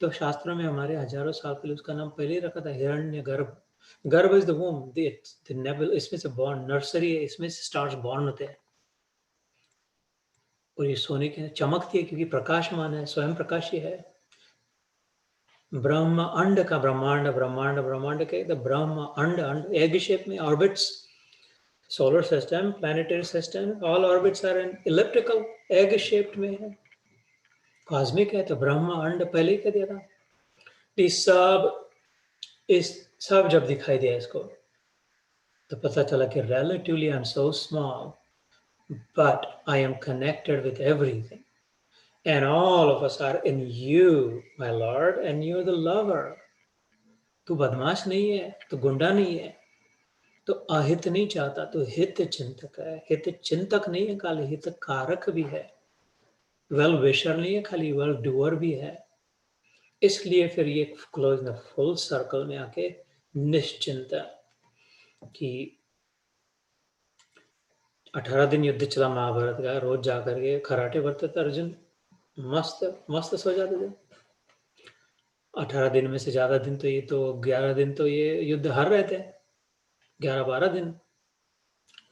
तो शास्त्रों में हमारे हजारों साल पहले उसका नाम पहले ही रखा था, हिरण्य गर्भ। गर्भ इज द वोम, नेबल, इसमें से बॉर्न, नर्सरी है, इसमें से स्टार्स बॉर्न होते हैं, और ये सोने की चमकती है क्योंकि प्रकाशमान है, स्वयं प्रकाशी है। ब्रह्म अंड का ब्रह्मांड, ब्रह्मांड ब्रह्मांड के ब्रह्म अंड, अंड एग शेप में orbits, solar system, planetary system, all orbits are in elliptical egg shaped में है, कॉस्मिक है, तो ब्रह्म अंड पहले ही कह दिया था। इस सब जब दिखाई दिया इसको, तो पता चला कि relatively I'm so small, but I am connected with everything, and all of us are in you, my Lord, and you're the lover. तू बदमाश नहीं है, तू गुंडा नहीं है, तो अहित नहीं चाहता, तो हित चिंतक है, हित चिंतक नहीं है खाली, हित कारक भी है, वेल विशर नहीं है खाली, वेल डूअर भी है। इसलिए फिर ये क्लोज द फुल सर्कल में आके निश्चिंत कि 18 दिन युद्ध चला महाभारत का, रोज जाकर के खराटे करते थे अर्जुन, मस्त मस्त सो जाते थे। 18 दिन में से ज्यादा दिन तो ये तो 11 दिन तो ये युद्ध हार रहे थे, 11-12 दिन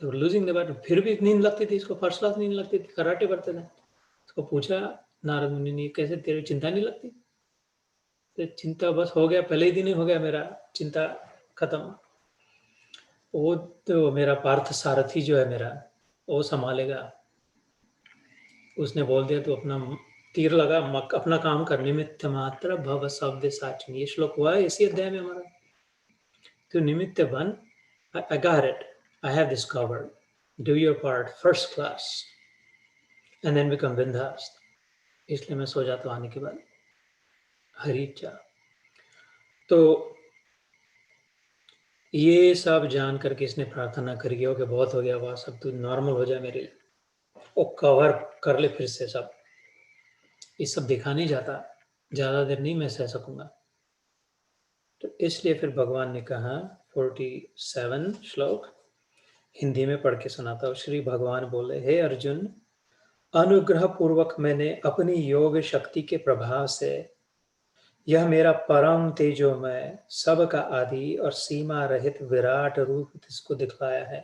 तो लूजिंग द बैटल, फिर भी नींद लगती थी इसको, फर्स्ट क्लास नींद लगती थी, कराटे करते थे। उसको पूछा नारद मुनि ने, कैसे तेरी चिंता नहीं लगती? तो चिंता बस हो गया, पहले ही दिन ही हो गया मेरा चिंता खत्म, वो तो मेरा पार्थ सारथी जो है मेरा, वो संभालेगा। उसने बोल दिया तो अपना तीर लगा, अपना काम कर, निमित्त मात्र भव शब्द साचिन, ये श्लोक हुआ है इसी अध्याय में हमारा। तो निमित्त बन, I got it, I have discovered, do your part first class and then become बिंदास। इसलिए मैं सो जाता हूँ आने के बाद, हरी इच्छा। तो ये सब जान करके इसने प्रार्थना करी हो कि बहुत हो गया, वह सब तू नॉर्मल हो जाए मेरे लिए, वो कवर कर ले फिर से सब, ये सब देखा नहीं जाता, ज्यादा देर नहीं मैं सह सकूंगा। तो इसलिए फिर भगवान ने कहा, 47 श्लोक हिंदी में पढ़ के सुनाता हूँ। श्री भगवान बोले, हे अर्जुन, अनुग्रह पूर्वक मैंने अपनी योग शक्ति के प्रभाव से यह मेरा परम तेजोमय, सबका आदि और सीमा रहित विराट रूप इसको दिखलाया है,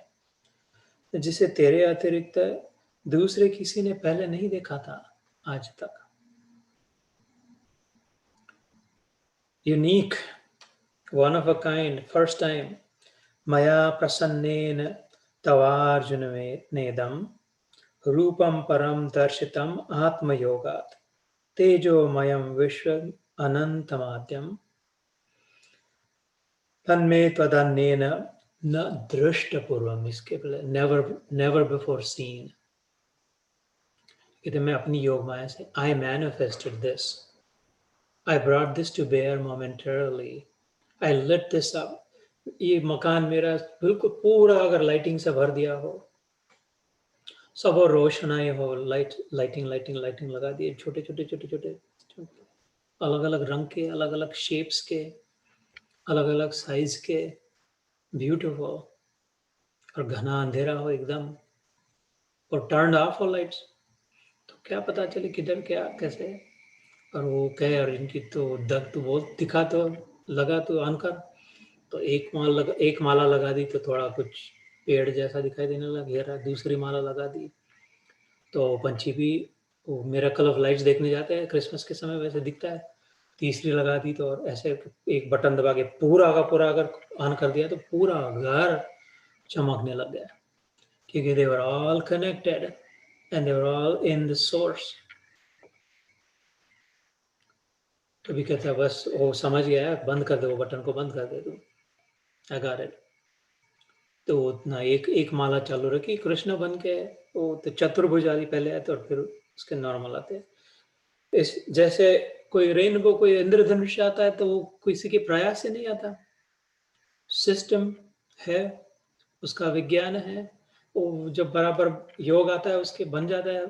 जिसे तेरे अतिरिक्त दूसरे किसी ने पहले नहीं देखा था आज तक। Unique, one of a kind, first time. मया प्रसन्नेन तवार्जुन नेदम रूपम परम दर्शितम आत्मयोगात् तेजोमयम विश्व अनंतमाद्यम तन्मे त्वदन्येन न दृष्टपूर्वम। इसके नेवर बिफोर सीन। कहते मैं अपनी योग माया से I manifested this, I brought this to bear momentarily, I lit this up. ये मकान मेरा बिल्कुल पूरा अगर लाइटिंग से भर दिया हो, सब और रोशनाई हो, लाइटिंग लगा दिए, छोटे छोटे छोटे छोटे अलग अलग रंग के, अलग अलग शेप्स के, अलग अलग साइज के, ब्यूटीफुल, और घना अंधेरा हो एकदम, और टर्न ऑफ हो लाइट्स, तो क्या पता चले किधर क्या कैसे। और वो कहे और इनकी तो दग तो बहुत दिखा, तो लगा तो अनकर, तो एक माला लगा दी तो थोड़ा कुछ पेड़ जैसा दिखाई देने लगा घेरा, दूसरी माला लगा दी तो पंछी भी वो मिरेकल ऑफ लाइट्स देखने जाते हैं क्रिसमस के समय वैसे दिखता है। तीसरी लगा दी तो और ऐसे एक बटन दबा के पूरा का पूरा अगर ऑन कर दिया तो पूरा घर चमकने लग गया, क्योंकि they were all connected and they were all in the source. कभी कहता है बस वो समझ गया है, बंद कर दे, वो बटन को बंद कर दे तू, आई गॉट इट। तो उतना एक एक माला चालू रखी, कृष्ण बन के वो तो चतुर्भुज आदि पहले आते और फिर उसके नॉर्मल आते। इस जैसे कोई रेनबो, कोई इंद्रधनुष आता है तो वो किसी के प्रयास से नहीं आता, सिस्टम है, उसका विज्ञान है, वो जब बराबर योग आता है उसके बन जाता है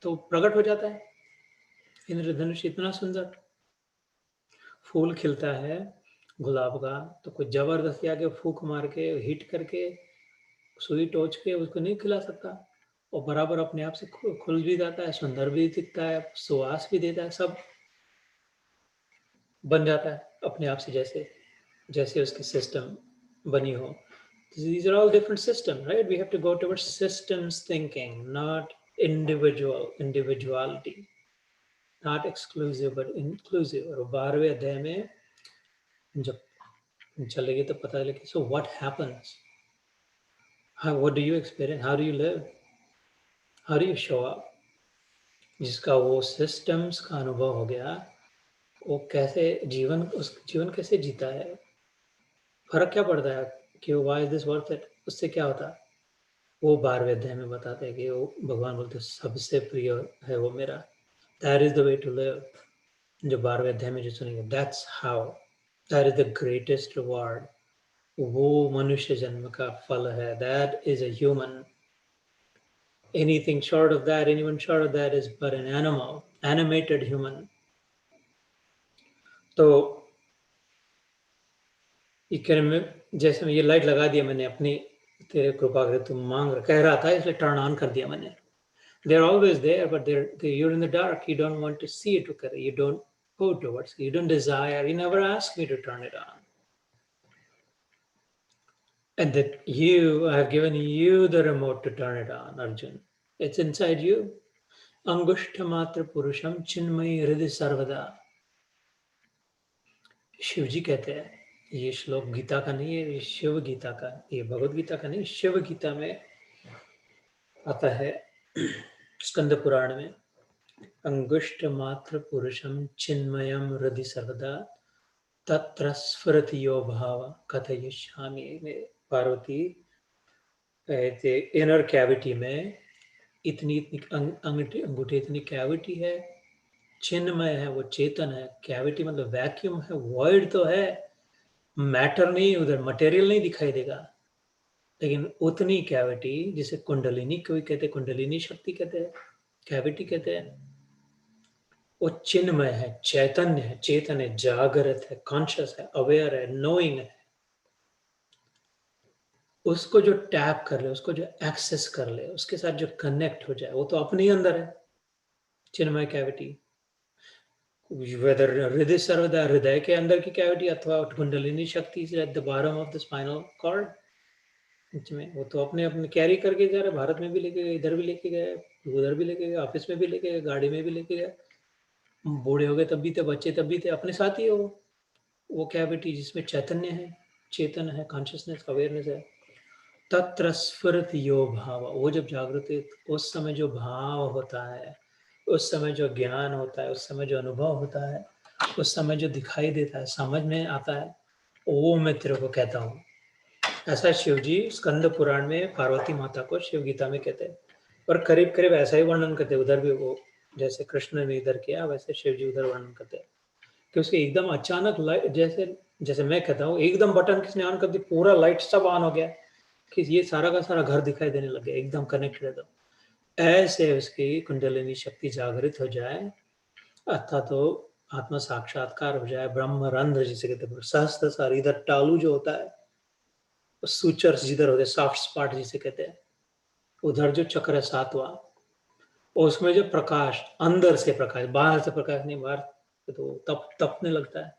तो प्रकट हो जाता है। इंद्रधनुष इतना सुंदर फूल खिलता है गुलाब का, तो कोई जबरदस्ती आके फूक मार के हिट करके सुई टोच के उसको नहीं खिला सकता। और बराबर अपने आप से खुल भी जाता है, सुंदर भी दिखता है, सुवास भी देता है, सब बन जाता है अपने आप से, जैसे जैसे उसकी सिस्टम बनी हो। These are all different systems, right? We have to go towards systems thinking, not individuality, not exclusive but inclusive। और 12वें अध्याय में जब चलेगी तो पता चलेगा, so what happens, what do you experience, how do you live, how do you show up। जिसका वो सिस्टम्स का अनुभव हो गया, वो कैसे जीवन, उस जीवन कैसे जीता है, फर्क क्या पड़ता है कि why is this worth it, उससे क्या होता है। वो 12वें अध्याय में बताते हैं कि वो भगवान बोलते सबसे प्रिय है वो मेरा, that is the way to live. जो 12वें अध्याय में जो सुनेंगे, that's how, that is the greatest reward, वो मनुष्य जन्म का फल है, that is a human. Anything short of that, anyone short of that is but an animal, animated human. तो ये में जैसे मैं ये लाइट लगा दिया मैंने अपनी, तेरे कृपा करे तुम मांग कह रहा था इसलिए टर्न ऑन कर दिया मैंने। They're always there, but you're in the dark. You don't want to see it, okay? You don't go towards it. You don't desire. You never ask me to turn it on. And that I have given you the remote to turn it on, Arjun. It's inside you. Angushta matra purusham chinmayi hridhi sarvada। Shiv जी कहते हैं, ये श्लोक गीता का नहीं है, ये शिव गीता का, ये भगवत गीता का नहीं, शिव गीता में आता है स्कंद पुराण में। अंगुष्ठ मात्र पुरुषम चिन्मयम हृदि सर्वदा तत्र स्फुरति यो भाव कथयिष्यामि। पार्वती कहते इनर कैविटी में इतनी अंगूठे इतनी कैविटी है, चिन्मय है, वो चेतन है। कैविटी मतलब वैक्यूम है, वॉइड तो है, मैटर नहीं, उधर मटेरियल नहीं दिखाई देगा, लेकिन उतनी कैविटी जिसे कुंडलिनी, कोई कहते कुंडलिनी शक्ति कहते हैं, कैविटी कहते हैं, वो चिन्मय है, चैतन्य है, चेतन है, जागृत है, कॉन्शियस है, अवेयर है, नोइंग है। उसको जो टैप कर ले, उसको जो एक्सेस कर ले, उसके साथ जो कनेक्ट हो जाए, वो तो अपने ही अंदर है, चिन्मय कैविटी। वेदर हृदय सर्वदा, हृदय के अंदर की कैविटी अथवा कुंडलिनी शक्ति at the bottom of the spinal cord, सच में वो तो अपने अपने कैरी करके जा रहे, भारत में भी लेके गए, इधर भी लेके गए, उधर भी लेके गए, ऑफिस में भी लेके गए, गाड़ी में भी लेके गए। बूढ़े हो गए तब भी थे, बच्चे तब भी थे, अपने साथ ही है वो कैविटी जिसमें चैतन्य है, चेतन है, कॉन्शियसनेस, अवेयरनेस है। तत्र स्फुरति यो भाव, वो जब जागृत है उस समय जो भाव होता है, उस समय जो ज्ञान होता है, उस समय जो अनुभव होता है, उस समय जो दिखाई देता है, समझ में आता है, वो मैं तेरे को कहता हूँ। ऐसा शिव जी स्कंद पुराण में पार्वती माता को शिव गीता में कहते हैं, और करीब करीब ऐसा ही वर्णन करते हैं उधर भी। वो जैसे कृष्ण ने इधर किया वैसे शिव जी उधर वर्णन करते हैं कि उसके एकदम अचानक लाइट, जैसे जैसे मैं कहता हूँ एकदम बटन किसने ऑन कर दी, पूरा लाइट सब ऑन हो गया कि ये सारा का सारा घर दिखाई देने लग गया, एकदम कनेक्टेड है। तो ऐसे उसकी कुंडलिनी शक्ति जागृत हो जाए, अर्थात तो आत्मा साक्षात्कार हो जाए, ब्रह्म रंध्र जिसे कहते हैं, सहस्त्र सार, इधर टालू जो होता है, सूचर्स जिधर होते हैं, सॉफ्ट स्पॉट जिसे कहते हैं, उधर जो चक्र है सातवां, उसमें जो प्रकाश, अंदर से प्रकाश, बाहर से प्रकाश नहीं, बाहर तो तपने लगता है,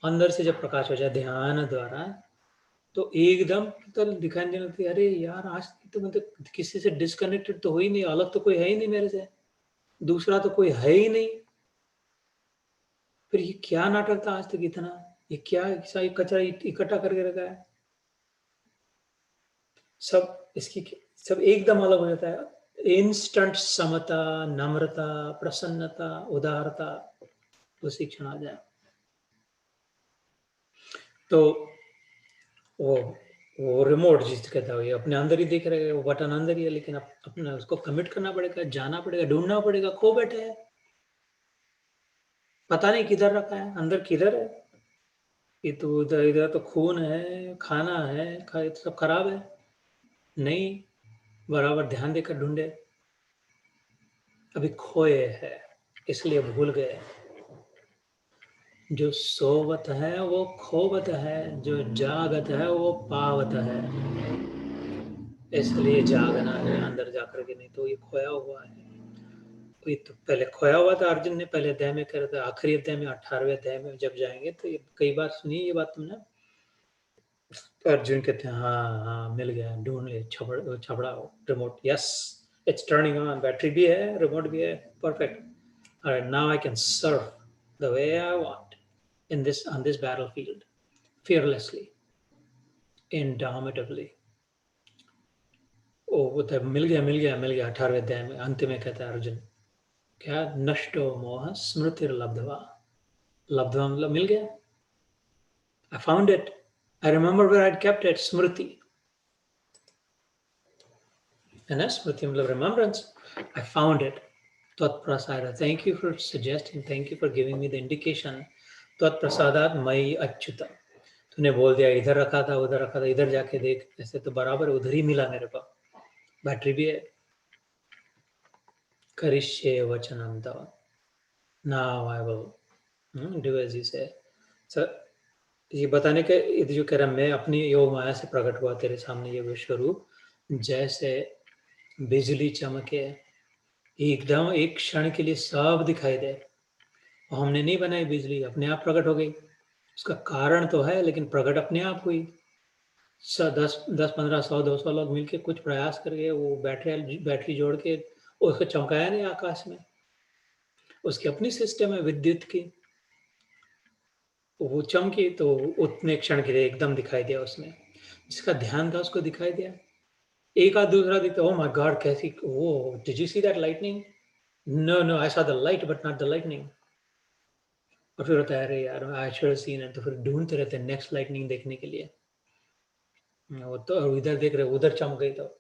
अंदर से जब प्रकाश हो जाए ध्यान द्वारा, तो एकदम तो दिखाई देने लगती है, अरे यार आज तो मैं तो किसी से डिस्कनेक्टेड तो हो ही नहीं, अलग तो कोई है ही नहीं मेरे से, दूसरा तो कोई है ही नहीं। फिर ये क्या नाटक था आज तक इतना, ये क्या ऐसा कचरा इकट्ठा करके रखा है, सब इसकी सब एकदम अलग हो जाता है। इंस्टेंट समता, नम्रता, प्रसन्नता, उदारता उसी क्षण आ जाए। तो वो वो रिमोट जिस कहता है, ये अपने अंदर ही दिख रहे हैं, वो बटन अंदर ही है, लेकिन अपने उसको कमिट करना पड़ेगा, जाना पड़ेगा, ढूंढना पड़ेगा, खो बैठे हैं, पता नहीं किधर रखा है, अंदर किधर है। ये तो इधर इधर तो खून है, खाना है, तो सब खराब है, नहीं बराबर ध्यान देकर ढूंढे, अभी खोए है इसलिए भूल गए। जो सोवत है वो खोवत है, जो जागत है वो पावत है, इसलिए जागना है अंदर जाकर के, नहीं तो ये खोया हुआ है। ये तो पहले खोया हुआ था, अर्जुन ने पहले अध्याय में कहा था, आखिरी अध्याय में 18वें अध्याय में जब जाएंगे तो ये कई बार सुनी ये बात तुमने। तो अर्जुन कहते हैं हाँ हाँ मिल गया, ढूंढ ले, Chhabra remote, yes it's turning on, battery भी है, रिमोट भी है, perfect. Alright, now I can surf the way I want in this on this battlefield, fearlessly, indomitably. ओ वो तो मिल गया मिल गया मिल गया, 18वें अध्याय में अंत में कहता है अर्जुन, क्या नष्टो मोह स्मृतिर लब्धवा, लब्धवा मतलब मिल गया, I found it, I remember where I'd kept it, Smriti, and स्मृति मतलब remembrance, I found it. Tvatprasada, thank you for suggesting, thank you for giving me the indication. Tvatprasadat मयि अच्युता, तूने बोल दिया इधर रखा था उधर रखा था, इधर जाके देख, ऐसे तो बराबर उधर ही मिला मेरे को, बैटरी भी है। करिष्ये वचनम तव, now I will do as you say. Sir ये बताने के, ये जो कह रहा मैं अपनी योग माया से प्रकट हुआ तेरे सामने ये विश्व रूप, जैसे बिजली चमके, एकदम एक क्षण के लिए सब दिखाई दे, और हमने नहीं बनाई बिजली, अपने आप प्रकट हो गई। उसका कारण तो है लेकिन प्रकट अपने आप हुई। 10, 15, 100, 200 लोग मिलके कुछ प्रयास करके वो बैटरी जोड़ के उसको चमकाया नहीं आकाश में, उसकी अपनी सिस्टम है विद्युत की, वो चमकी तो उतने क्षण के लिए एकदम दिखाई दिया उसमें, जिसका ध्यान था उसको दिखाई दिया। एक आध दूसरा दिखता, ओ माय गॉड कैसी वो, did you see that lightning, no no I saw the light but not the lightning. और फिर होता है अरे यार I should have seen it, तो फिर ढूंढते रहते हैं नेक्स्ट लाइटनिंग देखने के लिए। वो तो इधर देख रहे उधर चमक गई, तो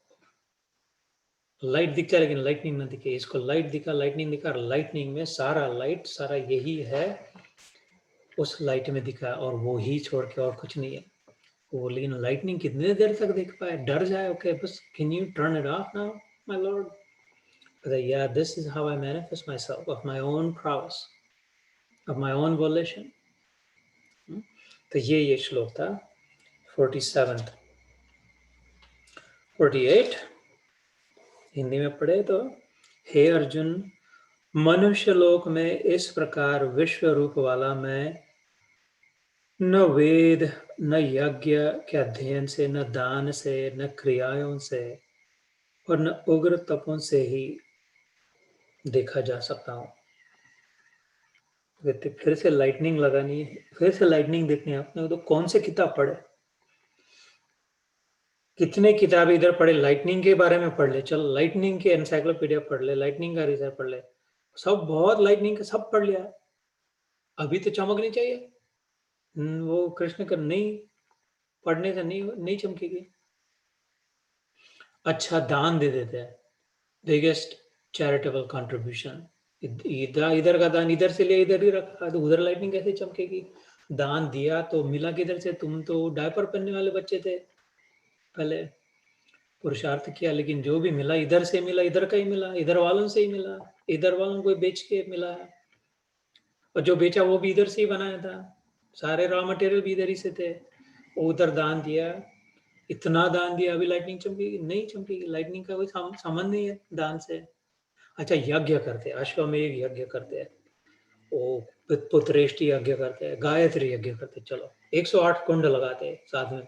लाइट दिखता है लेकिन लाइटनिंग ना दिखे, इसको लाइट दिखा, लाइटनिंग दिखा, लाइटनिंग में सारा लाइट सारा यही है, उस लाइट में दिखा, और वो ही छोड़ के और कुछ नहीं है वो। लेकिन लाइटनिंग कितने देर तक देख पाए, डर जाए, ओके बस can you turn it off now my lord. या this is how I manifest myself, of my own prowess, of my own volition. तो ये श्लोक था 47th। 48 हिंदी में पढ़े तो, हे अर्जुन, मनुष्य लोक में इस प्रकार विश्व रूप वाला मैं न वेद, न यज्ञ के अध्ययन से, न दान से, न क्रियाओं से और न उग्र तपों से ही देखा जा सकता हूँ। फिर से लाइटनिंग लगानी है, फिर से लाइटनिंग देखनी है आपने तो कौन से किताब पढ़े, कितने किताब इधर पढ़े, लाइटनिंग के बारे में पढ़ ले, चल लाइटनिंग के एनसाइक्लोपीडिया पढ़ ले, लाइटनिंग का रिसर्च पढ़ ले, सब बहुत लाइटनिंग का सब पढ़ लिया है, अभी तो चमकनी चाहिए। वो कृष्ण का नहीं पढ़ने से नहीं चमकेगी। अच्छा दान दे देते हैं, बिगेस्ट चैरिटेबल कंट्रीब्यूशन, इधर इधर का दान इधर से लिया इधर ही रखा, तो उधर लाइटनिंग कैसे चमकेगी। दान दिया तो मिला किधर से, तुम तो डायपर पहनने वाले बच्चे थे, पहले पुरुषार्थ किया, लेकिन जो भी मिला इधर से मिला, इधर का ही मिला, इधर वालों से ही मिला, इधर वालों को बेच के मिला है, और जो बेचा वो भी इधर से ही बनाया था, सारे रॉ मटेरियल भी इधर ही से थे, वो उधर दान दिया, इतना दान दिया, अभी लाइटनिंग चमकेगी नहीं चमकेगी, लाइटनिंग का कोई संबंध नहीं है दान से। अच्छा यज्ञ करते हैं, अश्वमेध यज्ञ करते हैं, वो पुत्रेष्टि यज्ञ करते हैं, गायत्री यज्ञ करते हैं, चलो 108 कुंड लगाते हैं साथ में,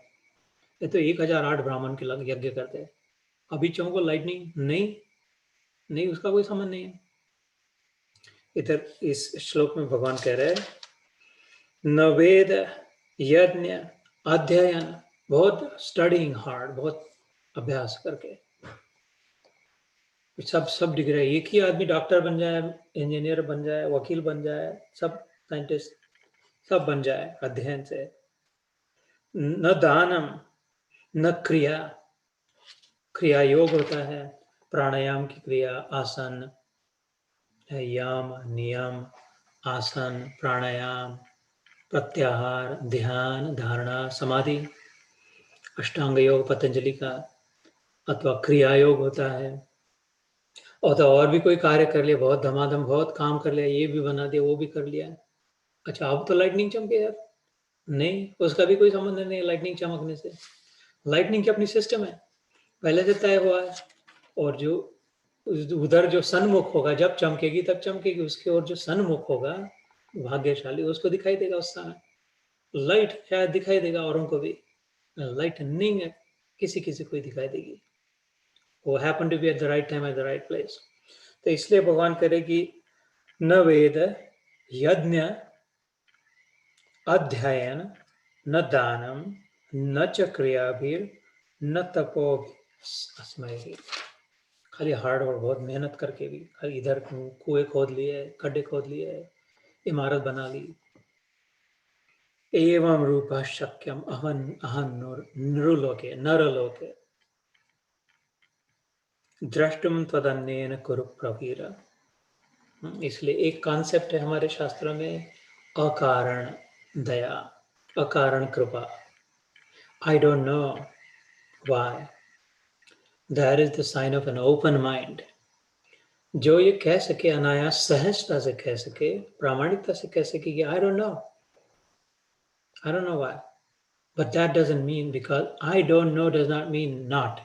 ये तो 1008 ब्राह्मण के यज्ञ करते हैं, अभी चमको लाइटनिंग नहीं, नहीं उसका कोई संबंध नहीं है। इधर इस श्लोक में भगवान कह रहे हैं न वेद यज्ञ अध्ययन, बहुत स्टडिंग हार्ड, बहुत अभ्यास करके, सब डिग्री, एक ही आदमी डॉक्टर बन जाए, इंजीनियर बन जाए, वकील बन जाए, सब साइंटिस्ट सब बन जाए अध्ययन से। न दानम, न क्रिया, क्रिया योग होता है, प्राणायाम की क्रिया, आसन, याम नियम, आसन, प्राणायाम, प्रत्याहार, ध्यान, धारणा, समाधि, अष्टांग योग पतंजलि का, अथवा क्रिया योग होता है, और भी कोई कार्य कर लिया, बहुत धमाधम बहुत काम कर लिया, ये भी बना दिया वो भी कर लिया, अच्छा अब तो लाइटनिंग चमके यार, नहीं उसका भी कोई संबंध नहीं है लाइटनिंग चमकने से। लाइटनिंग की अपनी सिस्टम है, पहले से तय हुआ है, और जो उधर जो सन्मुख होगा जब चमकेगी तब चमकेगी, उसके और जो सन्मुख होगा भाग्यशाली उसको दिखाई देगा उस समय, लाइट शायद दिखाई देगा औरों को भी, लाइटनिंग किसी किसी को ही दिखाई देगी, वो happen to be at the right time at the right place. तो इसलिए भगवान करे कि न वेद यज्ञ अध्ययन, न दानम, न च क्रियाभिर, न तपो अस्मय, खाली हार्ड वर्क, बहुत मेहनत करके भी, खाली इधर कुएं खोद लिए, खड्डे खोद लिए, इमारत बना ली, एवं रूप शक्यम अहन अहन नृलोके नरलोके द्रष्टुम तदन्येन कुरु प्रवीर। इसलिए एक कॉन्सेप्ट है हमारे शास्त्रों में, अकारण दया, अकारण कृपा, I don't know why, that is the sign of an open mind, जो ये कह सके अनायास सहजता से कह सके, प्रामाणिकता से कह सके कि आई don't no, I don't know why, but that doesn't mean, because I don't know does not mean not.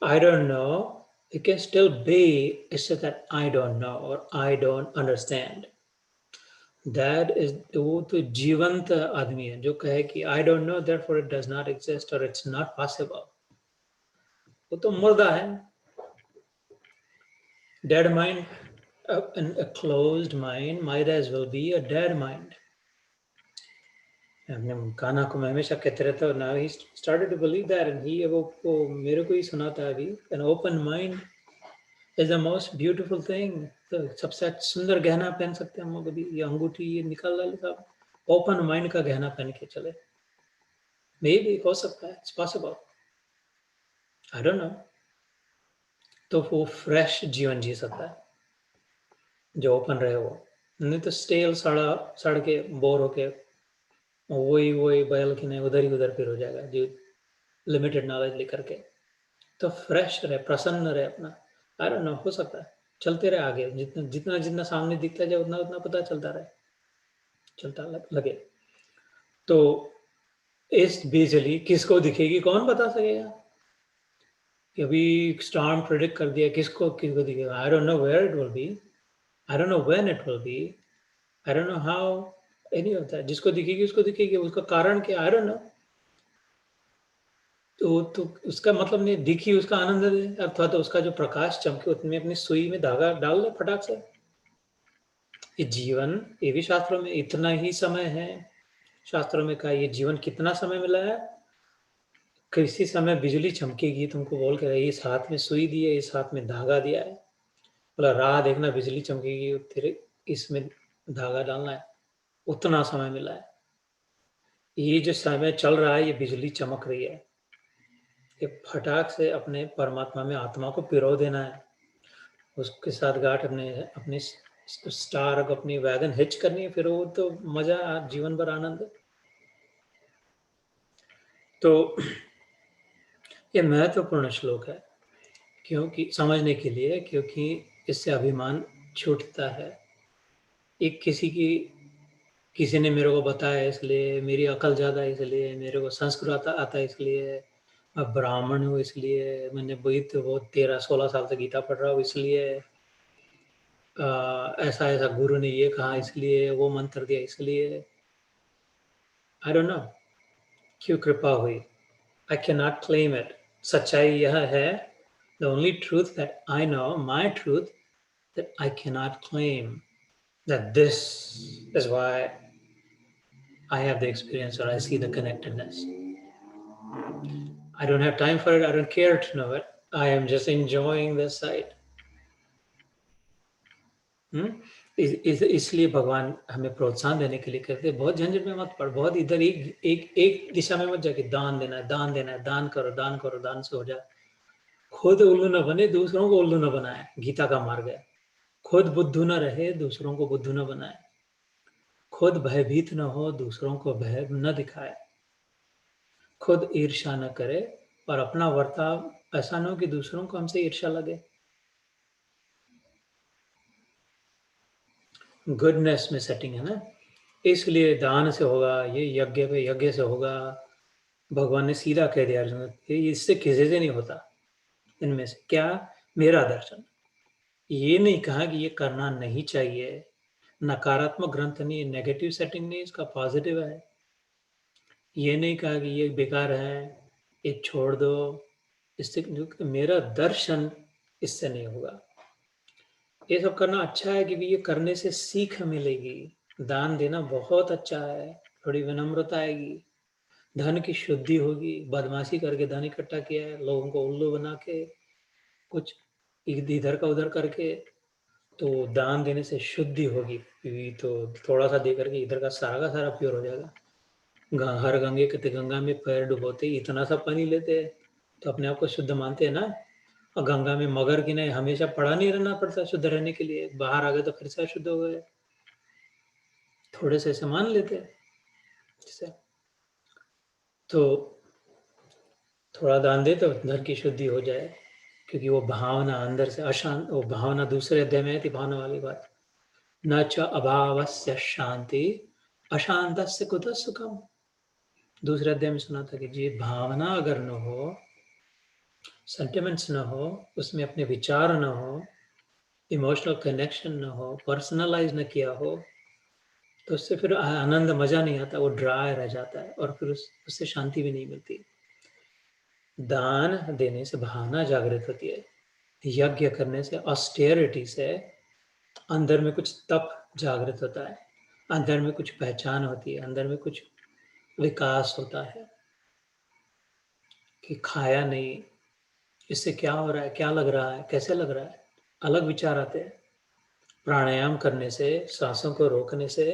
I don't know, it can still be, it's just that I don't know or I don't understand. That is, वो तो जीवंत आदमी है जो कहे कि I don't know therefore it does not exist or it's not possible, वो तो मुर्दा है, dead mind, a closed mind might as well be a dead mind. अपने कान्हा को मैं हमेशा कहते रहता हूँ, now he started to believe that, and he वो मेरे को ही सुनाता है अभी, an open mind is the most beautiful thing, तो सबसे सुंदर गहना पहन सकते हैं हम लोग, अभी ये अंगूठी ये निकाल डाले साहब, ओपन माइंड का गहना पहन के चले, मे भी हो सकता है, it's possible, I don't no, तो वो फ्रेश जीवन जी सकता है जो ओपन रहे वो, नहीं तो स्टेल सड़ के बोर होके वही बैल की नहीं उधर ही उधर फिर हो जाएगा जो लिमिटेड नॉलेज लेकर के, तो फ्रेश रहे, प्रसन्न रहे अपना, आई डोंट नो, हो सकता है, चलते रहे आगे, जितना जितना जितना सामने दिखता जाए उतना उतना पता चलता रहे, चलता लगे, तो इस बिजली किसको दिखेगी कौन बता सकेगा, कि अभी स्टॉर्म प्रेडिक्ट कर दिया, किसको किसको दिखेगा, I don't know where it will be, I don't know when it will be, I don't know how ये नहीं होता है, जिसको दिखेगी उसको दिखेगी, उसका कारण क्या, आई डोंट नो। तो उसका मतलब नहीं, दिखी उसका आनंद ले, अथवा तो उसका जो प्रकाश चमके उसमें अपनी सुई में धागा डाल दे फटाक से। ये जीवन, ये भी शास्त्रों में इतना ही समय है, शास्त्रों में कहा ये जीवन कितना समय मिला है, किसी समय बिजली चमकेगी तुमको बोल के इस हाथ में सुई दी है, इस हाथ में धागा दिया है, बोला राह देखना बिजली चमकेगी, तेरे इसमें धागा डालना है, उतना समय मिला है। ये जो समय चल रहा है ये बिजली चमक रही है, ये फटाक से अपने परमात्मा में आत्मा को पिरो देना है, उसके साथ गांठ अपने अपने स्टार को अपनी वैगन हिच करनी है, फिर वो तो मजा, जीवन भर आनंद। तो ये महत्वपूर्ण श्लोक है, क्योंकि समझने के लिए, क्योंकि इससे अभिमान छूटता है। एक किसी ने मेरे को बताया इसलिए, मेरी अकल ज़्यादा है इसलिए, मेरे को संस्कृत आता है इसलिए, मैं ब्राह्मण हूँ इसलिए, मैंने वही तो वो 13-16 साल से गीता पढ़ रहा हूँ इसलिए, ऐसा ऐसा गुरु ने ये कहा इसलिए, वो मंत्र दिया इसलिए, आई डोंट नो क्यों कृपा हुई। I can not claim it. सच्चाई यह है, the only truth that I know, my truth, that I can not claim that this is why I have the experience, or I see the connectedness. I don't have time for it. I don't care to know it. I am just enjoying the sight. इसलिए भगवान हमें प्रोत्साहन देने के लिए कहते हैं, बहुत झंझट में मत पड़, बहुत इधर एक दिशा में मत जाके दान देना है, दान देना है, दान करो, दान करो, दान से हो जाए। खुद उल्लू न बने, दूसरों को उल्लू न बनाए, गीता का मार्ग है। खुद बुद्धू न रहे, दूसरों को बुद्धू न बनाए। खुद भयभीत न हो, दूसरों को भय न दिखाए। खुद ईर्ष्या न करे, और अपना वर्ताव ऐसा न हो कि दूसरों को हमसे ईर्ष्या लगे। गुडनेस में सेटिंग है ना, इसलिए दान से होगा, ये यज्ञ पे यज्ञ से होगा। भगवान ने सीधा कह दिया अर्जुन को, ये इससे किसी से नहीं होता। इनमें से क्या, मेरा दर्शन। ये नहीं कहा कि ये करना नहीं चाहिए, नकारात्मक ग्रंथ नहीं, नेगेटिव सेटिंग नहीं, इसका पॉजिटिव है। ये नहीं कहा कि ये बेकार है, ये छोड़ दो, इससे मेरा दर्शन इससे नहीं होगा। ये सब करना अच्छा है, क्योंकि ये करने से सीख मिलेगी। दान देना बहुत अच्छा है, थोड़ी विनम्रता आएगी, धन की शुद्धि होगी। बदमाशी करके धन इकट्ठा किया है, लोगों को उल्लू बना के, कुछ इधर का उधर करके, तो दान देने से शुद्धि होगी। तो थोड़ा सा दे करके इधर का सारा प्योर हो जाएगा। हर गंगे के गंगा में पैर डुबोते इतना सा पानी लेते हैं, तो अपने आप को शुद्ध मानते हैं ना। और गंगा में मगर की नहीं, हमेशा पड़ा नहीं रहना पड़ता शुद्ध रहने के लिए, बाहर आ गए तो फिर से अशुद्ध हो गए, थोड़े से मान लेते हैं जैसे। तो थोड़ा दान दे तो धन की शुद्धि हो जाए, क्योंकि वो भावना अंदर से अशांत, वो भावना दूसरे अध्याय में थी, भावना वाली बात, न च अभावस्य शांति अशांतस्य कुतः सुखम। दूसरे अध्याय में सुना था कि जी भावना अगर न हो, सेंटिमेंट्स न हो, उसमें अपने विचार न हो, इमोशनल कनेक्शन न हो, पर्सनलाइज न किया हो, तो उससे फिर आनंद मजा नहीं आता, वो ड्राई रह जाता है, और फिर उससे शांति भी नहीं मिलती। दान देने से भावना जागृत होती है, यज्ञ करने से, ऑस्टेरिटी से अंदर में कुछ तप जागृत होता है, अंदर में कुछ पहचान होती है, अंदर में कुछ विकास होता है कि खाया नहीं, इससे क्या हो रहा है, क्या लग रहा है, कैसे लग रहा है, अलग विचार आते हैं। प्राणायाम करने से, सांसों को रोकने से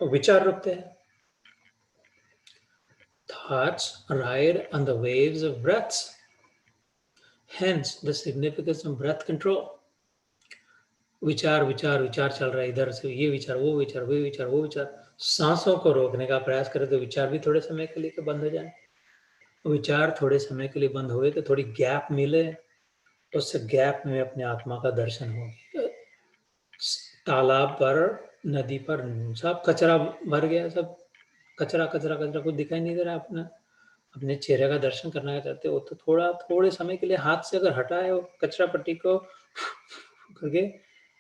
विचार रुकते हैं। Thoughts ride on the waves of breaths. Hence the significance of breath control. विचार विचार विचार चल रहा है, इधर से ये विचार, वो विचार, वो विचार, वो विचार। सांसों को रोकने का प्रयास करें तो विचार भी थोड़े समय के लिए बंद हो जाए। विचार थोड़े समय के लिए बंद हुए तो थोड़ी गैप मिले, उस गैप में अपने आत्मा का दर्शन हो। तालाब पर, नदी पर सब कचरा भर गया, सब कचरा कचरा कचरा, कुछ दिखाई नहीं दे रहा। अपने चेहरे का दर्शन करना चाहते हो तो थोड़े समय के लिए हाथ से अगर हटाए हो कचरा पट्टी को करके,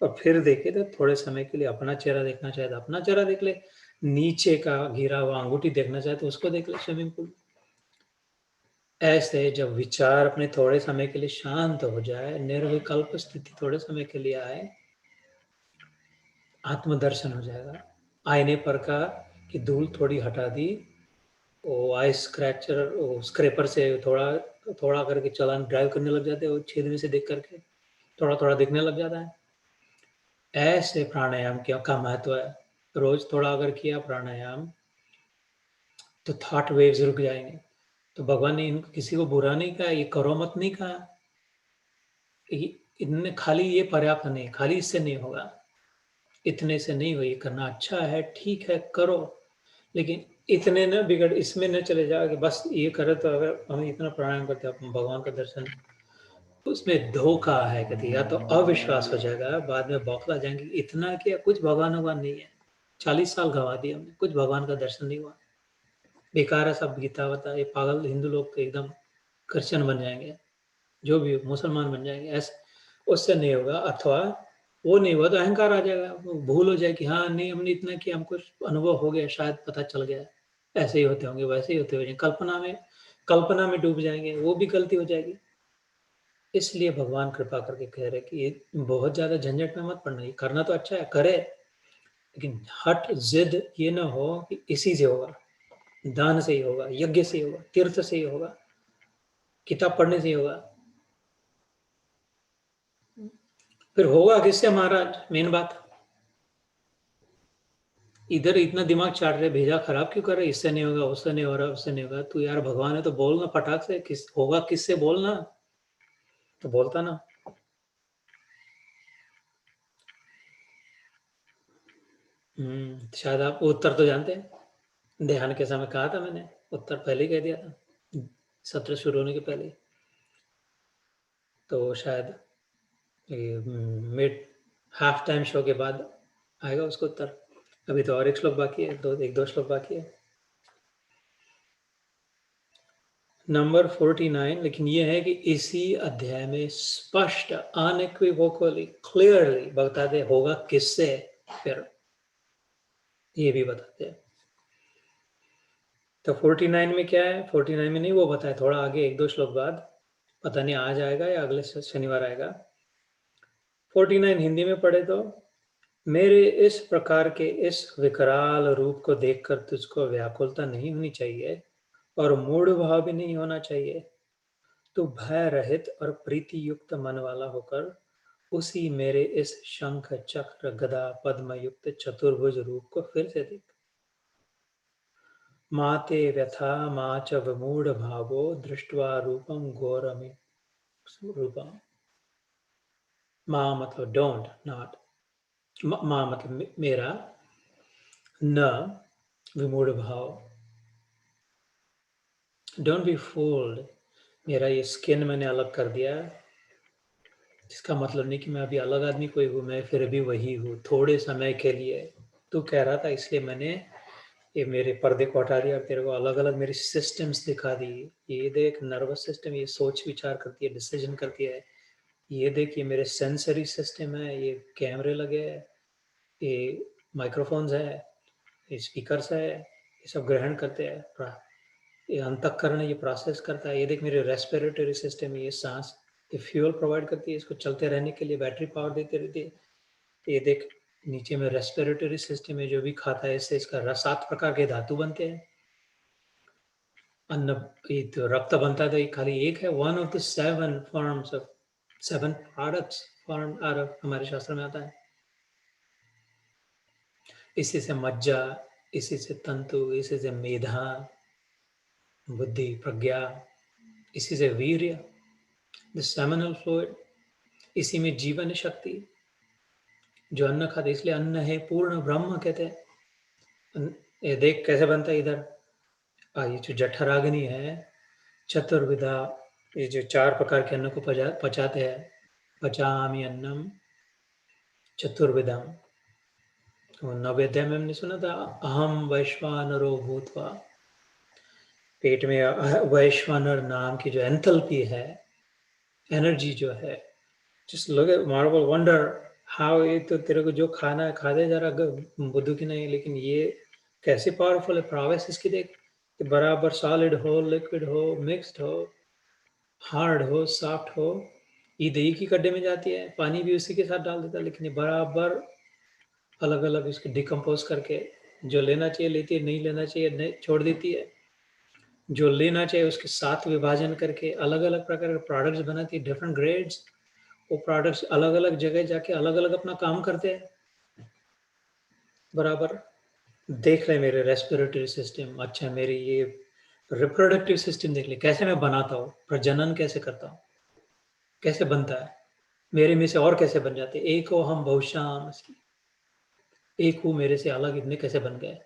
और फिर देखे तो थोड़े समय के लिए अपना चेहरा देखना चाहे तो अपना चेहरा देख ले, नीचे का घिरा हुआ अंगूठी देखना चाहे तो उसको देख ले स्विमिंग पूल। ऐसे जब विचार अपने थोड़े समय के लिए शांत हो जाए, निर्विकल्प स्थिति थोड़े समय के लिए आए, आत्मदर्शन हो जाएगा। आईने पर का कि धूल थोड़ी हटा दी, वो आई स्क्रैचर, वो स्क्रैपर से थोड़ा थोड़ा करके चलान ड्राइव करने लग जाते हैं, वो छेद में से देख करके थोड़ा थोड़ा दिखने लग जाता है। ऐसे प्राणायाम का महत्व है। रोज थोड़ा अगर किया प्राणायाम तो थॉट वेव्स रुक जाएंगे। तो भगवान ने इनको किसी को बुरा नहीं कहा, ये करो मत नहीं कहा, इनने खाली ये पर्याप्त नहीं, खाली इससे नहीं होगा, इतने से नहीं हो, ये करना अच्छा है, ठीक है करो, लेकिन इतने न बिगड़, इसमें न चले जाओ कि बस ये करे तो अगर हम इतना प्राणायाम करते हैं भगवान का दर्शन, उसमें धोखा है कभी, या तो अविश्वास हो जाएगा, बाद में बौखला जाएंगे, इतना किया कुछ भगवान भगवान नहीं है, 40 साल गवा दिए हमने, कुछ भगवान का दर्शन नहीं हुआ, बेकार है सब गीता बता, ये पागल हिंदू लोग तो एकदम क्रिश्चियन बन जाएंगे, जो भी मुसलमान बन जाएंगे, ऐसे उससे नहीं होगा। अथवा वो नहीं हुआ तो अहंकार आ जाएगा, भूल हो जाए कि हाँ नहीं हमने इतना किया, हमको अनुभव हो गया, शायद पता चल गया, ऐसे ही होते होंगे, वैसे ही होते होंगे, कल्पना में डूब जाएंगे, वो भी गलती हो जाएगी। इसलिए भगवान कृपा करके कह रहे कि ये बहुत ज्यादा झंझट में मत पड़ना, ये करना तो अच्छा है करे, लेकिन हट जिद ये ना हो कि इसी से होगा, दान से ही होगा, यज्ञ से ही होगा, तीर्थ से ही होगा, किताब पढ़ने से ही होगा। फिर होगा किससे महाराज, मेन बात, इधर इतना दिमाग चाट रहे, भेजा खराब क्यों कर रहे, इससे नहीं होगा, उससे नहीं हो रहा, उससे नहीं होगा, तू यार भगवान है तो बोलना फटाक से, किस होगा किससे बोलना, तो बोलता ना। शायद आप उत्तर तो जानते हैं, ध्यान के समय कहा था मैंने, उत्तर पहले ही कह दिया था, सत्र शुरू होने के पहले, तो शायद मिड हाफ टाइम शो के बाद आएगा उसको उत्तर। अभी तो और एक श्लोक बाकी है, एक दो श्लोक बाकी है, नंबर 49। लेकिन ये है कि इसी अध्याय में स्पष्ट अनइक्विवोकली क्लियरली बताते होगा किससे, फिर ये भी बताते हैं। तो 49 में क्या है, 49 में नहीं वो बताया, थोड़ा आगे एक दो श्लोक बाद, पता नहीं आज आएगा या अगले शनिवार आएगा। 49 हिंदी में पढ़े तो, मेरे इस प्रकार के इस विकराल रूप को देखकर तुझको व्याकुलता नहीं होनी चाहिए और मूढ़ भाव भी नहीं होना चाहिए। तू भय रहित और प्रीति युक्त मन वाला होकर उसी मेरे इस शंख चक्र गदा पद्म युक्त चतुर्भुज रूप को फिर से देख। माते व्यथा मा च विमूढ़ भावो दृष्ट्वा रूपम घोरमि रूपम। माँ मतलब डोंट, नॉट, माँ मतलब मेरा, न विमूढ़ भाव, डोंट बी फूल्ड, मेरा ये स्किन मैंने अलग कर दिया, इसका मतलब नहीं कि मैं अभी अलग आदमी कोई हूँ, मैं फिर भी वही हूँ थोड़े समय के लिए। तू कह रहा था इसलिए मैंने ये मेरे पर्दे को हटा दिया और तेरे को अलग अलग मेरी सिस्टम्स दिखा दी। ये देख नर्वस सिस्टम, ये सोच विचार करती है, डिसीजन करती है। ये देख ये मेरे सेंसरी सिस्टम है, ये कैमरे लगे है, ये माइक्रोफोन्स है, ये स्पीकर्स है, ये सब ग्रहण करते हैं, ये अंतःकरण ये प्रोसेस करता है। ये देख मेरे रेस्पिरेटरी सिस्टम है, ये सांस, ये फ्यूल प्रोवाइड करती है, इसको चलते रहने के लिए बैटरी पावर देती रहती है। ये देख नीचे में रेस्पिरेटरी सिस्टम है, जो भी खाता है इससे इसका 7 प्रकार के धातु बनते हैं। अन्न, ये तो रक्त बनता है तो ये खाली एक है, one of the 7 forms of 7 products form हमारे शास्त्र में आता है। इसी से मज्जा, इसी से तंतु, इसी से मेधा, बुद्धि, प्रज्ञा, इसी से वीर्य, द सेमिनल फ्लूइड, इसी में जीवन शक्ति। जो अन्न खाते इसलिए अन्न है पूर्ण ब्रह्म कहते हैं। ये देख कैसे बनता है इधर, ये जो जठराग्नि है, चतुर्विधा, ये जो 4 प्रकार के अन्न को पचाते हैं, पचामि अन्नम चतुर्विधम। तो नवें अध्याय में हमने सुना था, अहम वैश्वानरो भूत्वा, पेट में वैश्वानर नाम की जो एंथैल्पी है, एनर्जी जो है, just look at marvel wonder हाँ, ये तो तेरे को जो खाना है खा दे जरा, बुद्धू की नहीं, लेकिन ये कैसे पावरफुल है, prowess इसकी देख कि बराबर सॉलिड हो, लिक्विड हो, मिक्स्ड हो, हार्ड हो, सॉफ्ट हो, ये दही की गड्ढे में जाती है, पानी भी उसी के साथ डाल देता है, लेकिन ये बराबर अलग अलग इसको डिकम्पोज करके जो लेना चाहिए लेती है, नहीं लेना चाहिए नहीं छोड़ देती है, जो लेना चाहिए उसके साथ विभाजन करके अलग अलग प्रकार के प्रोडक्ट्स बनाती है, डिफरेंट ग्रेड्स। वो प्रोडक्ट्स अलग अलग जगह जाके अलग अलग अपना काम करते हैं बराबर। देख ले मेरे रेस्पिरेटरी सिस्टम, अच्छा मेरी ये रिप्रोडक्टिव सिस्टम देख ले कैसे मैं बनाता हूँ, प्रजनन कैसे करता हूँ, कैसे बनता है, मेरे में से और कैसे बन जाते हैं, एक हो हम बहुशाम, एक हूँ मेरे से अलग इतने कैसे बन गए।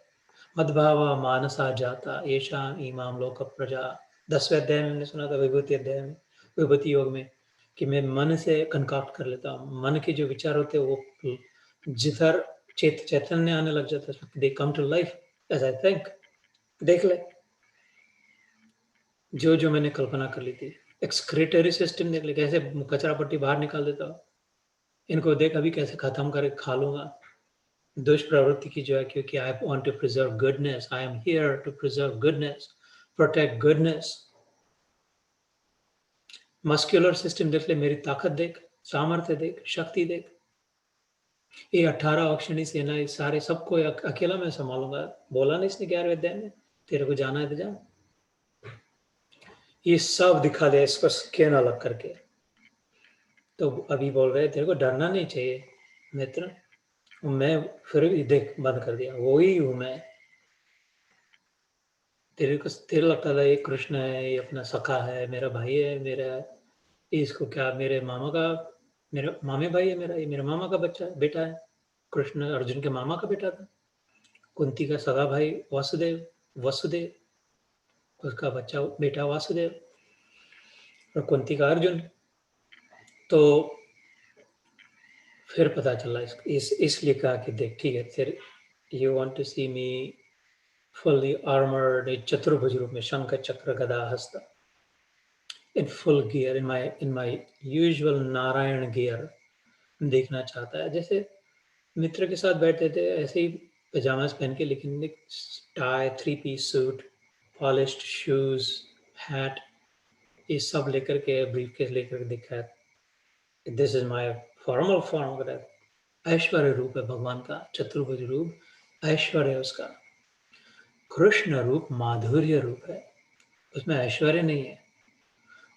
मद्भावा मानसा जाता येषा इमाम लोक प्रजा। 10वें अध्याय में हमने सुना था, विभूति अध्याय में, विभूति योग में, कि मैं मन से कंकाप्ट कर लेता हूँ, मन के जो विचार होते हैं वो जिधर चैतन्य आने लग जाता है, they come to life as I think. देख ले जो जो मैंने कल्पना कर ली थी, एक्सक्रीटरी सिस्टम देख ले कैसे कचरा पट्टी बाहर निकाल देता हूँ, इनको देख अभी कैसे खत्म करके खा लूंगा दुष्प्रवृत्ति की जो है, क्योंकि I want to preserve goodness, I am here to preserve goodness, protect goodness. Muscular system देख ले, मेरी ताकत देख, सामर्थ्य देख, शक्ति देख, ये 18 अक्षणी सेना, ये सारे सबको अकेला मैं संभालूंगा। बोला नहीं इसने 11वें अध्याय में, तेरे को जाना है तो जा। ये सब दिखा दे इसको स्कैन अलग करके। तो अभी बोल रहे तेरे को डरना नहीं चाहिए मित्र, मैं फिर भी देख बंद कर दिया, वही हूं मैं। तेरे लगता था ये कृष्ण है, ये अपना सखा है, मेरा भाई है, मेरा इसको क्या, मेरे मामा का, मेरा मामे भाई है मेरा, ये मेरे मामा का बच्चा है, बेटा है। कृष्ण अर्जुन के मामा का बेटा था। कुंती का सगा भाई वासुदेव, वसुदेव, उसका बच्चा बेटा वासुदेव, और कुंती का अर्जुन। तो फिर पता चला इसलिए कहा कि देख ठीक है, तेरे you want to see me fully armoured, चतुर्भुज रूप में, शंख चक्र गदा हस्त, in full gear, in my usual Narayan gear देखना चाहता है। जैसे मित्र के साथ बैठते थे ऐसे ही पजामास पहन के, लेकिन एक tie, 3 piece suit, polished shoes, hat, ये सब लेकर के, ब्रीफ केस लेकर के दिखा है, this is my formal form. ऐश्वर्य रूप है भगवान का, चतुर्भुज रूप ऐश्वर्य उसका। कृष्ण रूप माधुर्य रूप है, उसमें ऐश्वर्य नहीं है।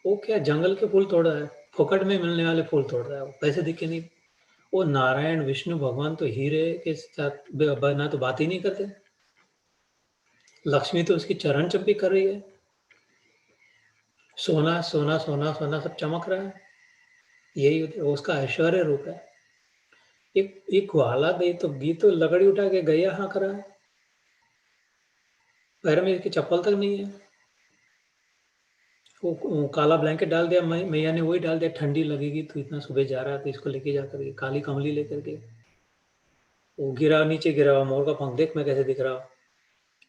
वो क्या जंगल के फूल तोड़ रहा है, फोकट में मिलने वाले फूल तोड़ रहा है, वो पैसे दिखे नहीं। वो नारायण विष्णु भगवान तो हीरे के साथ ना तो बात ही नहीं करते, लक्ष्मी तो उसकी चरण चंपी कर रही है, सोना सोना सोना सोना सब चमक रहा है, यही उसका ऐश्वर्य रूप है। एक ग्वाला गई तो लकड़ी उठा के गैया हाँक रहा है, पैर में इसकी चप्पल तक नहीं है। वो काला ब्लैंकेट डाल दिया, मैया ने वही डाल दिया, ठंडी लगेगी तो, इतना सुबह जा रहा है तो इसको लेके जाकर के, काली कमली लेकर के, वो गिरा नीचे, गिरा हुआ मोर का पंख देख मैं कैसे दिख रहा हूँ,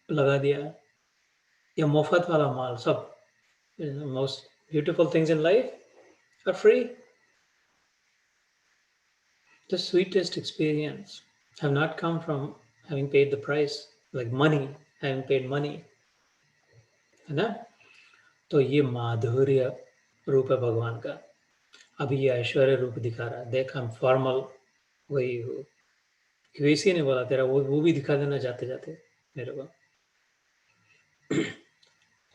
लगा दिया। या मुफ्त वाला माल सब, most beautiful things in life are free. The sweetest experience have not come from having paid the price, like money, having paid money, है ना। तो ये माधुर्य रूप है भगवान का। अभी ये ऐश्वर्य रूप दिखा रहा है, देख हम फॉर्मल वही हो, किसी ने बोला तेरा वो भी दिखा देना जाते जाते मेरे को।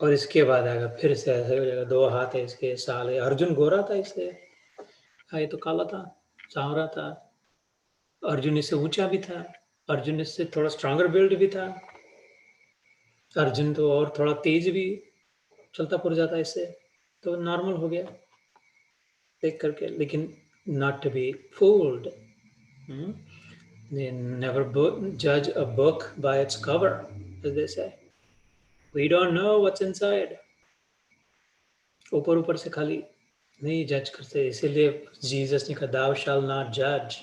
और इसके बाद आएगा फिर से ऐसे हो जाएगा, 2 हाथ है इसके, साल है, अर्जुन गोरा था इससे, हाँ ये तो काला था, सांवरा था। अर्जुन इससे ऊंचा भी था, अर्जुन इससे थोड़ा स्ट्रांगर बिल्ड भी था, अर्जुन तो और थोड़ा तेज भी चलता पुर जाता इससे, तो नॉर्मल हो गया देख करके। लेकिन not to be fooled, never judge a book by its cover, as they say. We don't know what's inside. ऊपर ऊपर से खाली नहीं जज करते, इसीलिए जीसस ने कहा thou shall not judge।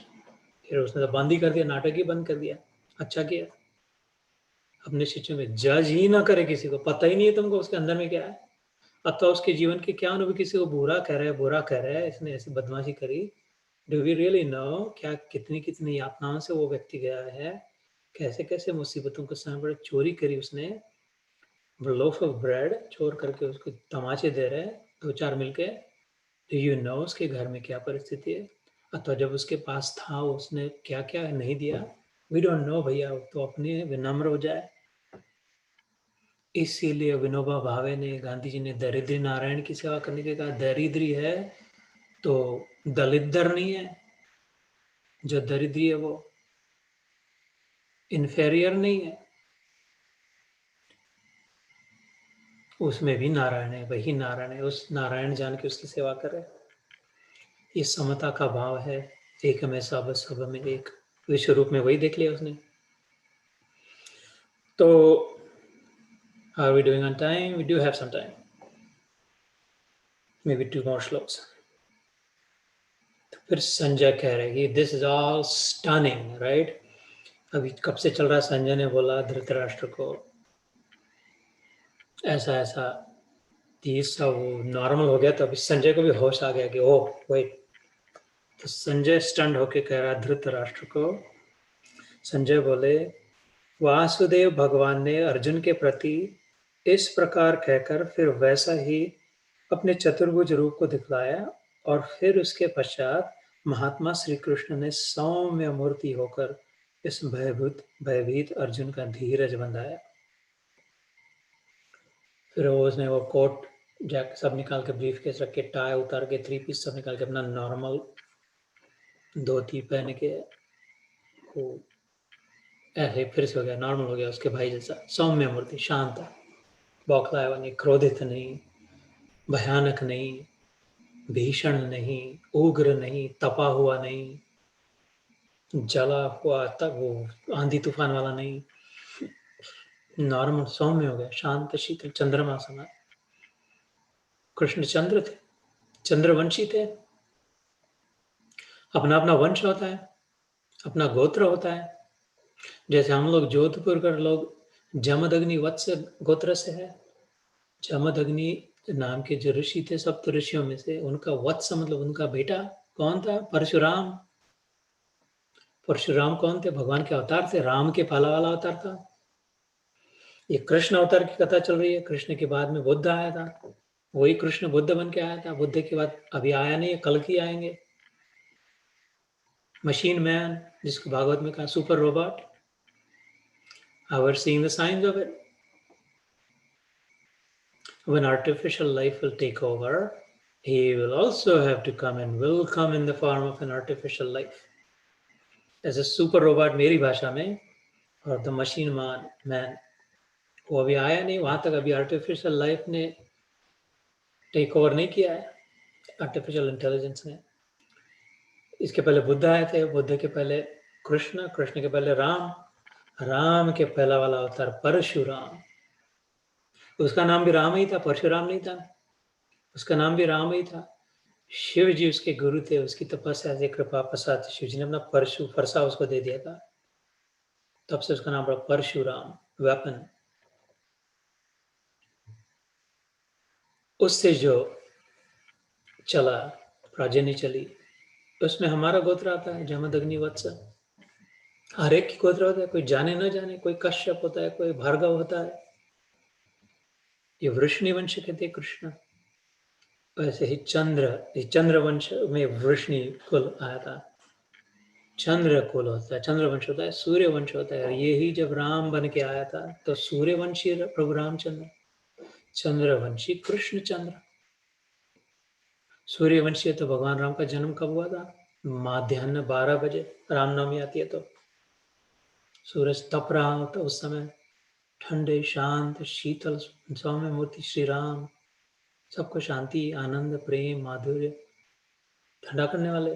फिर उसने तो बंद ही कर दिया, नाटक ही बंद कर दिया। अच्छा किया, अपने शिष्यों में जज ही ना करे किसी को, पता ही नहीं है तुमको उसके अंदर में क्या है। अब तो उसके जीवन के क्या अनुभव, किसी को बुरा कह रहा है, बुरा कह रहा है, इसने ऐसी बदमाशी करी, डू वी रियली नो क्या कितनी कितनी यातनाओं से वो व्यक्ति गया है, कैसे कैसे मुसीबतों के समय पर चोरी करी उसने, लोफ ऑफ ब्रेड चोर करके उसको तमाचे दे रहे हैं 2-4 मिलके। डू यू नो उसके घर में क्या परिस्थिति है, अथवा जब उसके पास था उसने क्या क्या नहीं दिया। वी डोंट नो भैया, तो अपने विनम्र हो जाए। इसीलिए विनोबा भावे ने, गांधी जी ने दरिद्री नारायण की सेवा करने के कहा। दरिद्री है तो दलिद्र नहीं है, जो दरिद्री है वो इन्फेरियर नहीं है, उसमें भी नारायण है, वही नारायण है, उस नारायण जान के उसकी सेवा करे। ये समता का भाव है, एक में सब सब में एक, विश्व रूप में वही देख लिया उसने। तो are we doing on time? We do have some time, maybe 2 more श्लोक्स। तो फिर संजय कह रहे कि this is all stunning, right. अभी कब से चल रहा, संजय ने बोला धृतराष्ट्र को ऐसा ऐसा, ये सब नॉर्मल हो गया। तो अभी संजय को भी होश आ गया कि ओह वेट। तो संजय स्टंड होके कह रहा धृतराष्ट्र को, संजय बोले वासुदेव भगवान ने अर्जुन के प्रति इस प्रकार कहकर फिर वैसा ही अपने चतुर्भुज रूप को दिखलाया, और फिर उसके पश्चात महात्मा श्री कृष्ण ने सौम्य मूर्ति होकर इस भयभीत अर्जुन का धीरज बंधाया। फिर उसने वो कोट जैक सब निकाल के, ब्रीफ केस रख के, टाई उतार के, 3 पीस सब निकाल के, अपना नॉर्मल धोती पहन के वो ऐसे फिर से हो गया, नॉर्मल हो गया, उसके भाई जैसा सौम्य मूर्ति, शांत, बौखलाया हुआ नहीं, क्रोधित नहीं, भयानक नहीं, भीषण नहीं, उग्र नहीं, तपा हुआ नहीं, जला हुआ तक वो आंधी तूफान वाला नहीं, नॉर्मल सौम्य हो गया, शांत शीतल, चंद्रमा समान। कृष्ण चंद्र थे, चंद्रवंशी थे। अपना अपना वंश होता है, अपना गोत्र होता है। जैसे हम लोग जोधपुर कर लोग जमदग्नि वत्स गोत्र से है। जमदग्नि नाम के जो ऋषि थे, सप्त ऋषियों में से, उनका वत्स मतलब उनका बेटा कौन था? परशुराम। परशुराम कौन थे? भगवान के अवतार थे, राम के पहला वाला अवतार था। ये कृष्ण अवतार की कथा चल रही है। कृष्ण के बाद में बुद्ध आया था, वही कृष्ण बुद्ध बन के आया था। बुद्ध के बाद अभी आया नहीं है, कल की आएंगे। मशीन मैन, जिसको भागवत में कहा super robot, our seeing the science of it. When artificial life will take over, he will also have to come, and will come in the form of an artificial life. As a super robot मेरी भाषा में, और the machine man वो अभी आया नहीं, वहां तक अभी आर्टिफिशियल लाइफ ने टेक ओवर नहीं किया है, आर्टिफिशियल इंटेलिजेंस ने। इसके पहले बुद्ध आए थे, बुद्ध के पहले कृष्ण, कृष्ण के पहले राम, राम के पहला वाला अवतार परशुराम। उसका नाम भी राम ही था, परशुराम नहीं था। उसका नाम भी राम ही था। शिव जी उसके गुरु थे, उसकी तपस्या से, कृपा प्रसाद से शिव जी ने अपना परशु फरसा उसको दे दिया था, तब से उसका नाम पड़ा परशुराम, वेपन। उससे जो चला, प्राजनी चली, उसमें हमारा गोत्र आता है, जमदग्नि वत्स। हर एक की गोत्र होता है, कोई जाने न जाने, कोई कश्यप होता है, कोई भार्गव होता है। ये वृष्णि वंश कहते हैं कृष्ण। वैसे ही चंद्र वंश में वृष्णि कुल आया था। चंद्र कुल होता है, चंद्र वंश होता है, सूर्य वंश होता है। ये ही जब राम बन के आया था तो सूर्यवंशी प्रभु रामचंद्र, चंद्रवंशी कृष्ण चंद्र। सूर्यवंशी है तो भगवान राम का जन्म कब हुआ था? मध्याह्न 12 बजे रामनवमी आती है तो सूरज तप रहा होता उस समय, ठंडे शांत शीतल सौम्य मूर्ति श्री राम, सबको शांति आनंद प्रेम माधुर्य ठंडा करने वाले।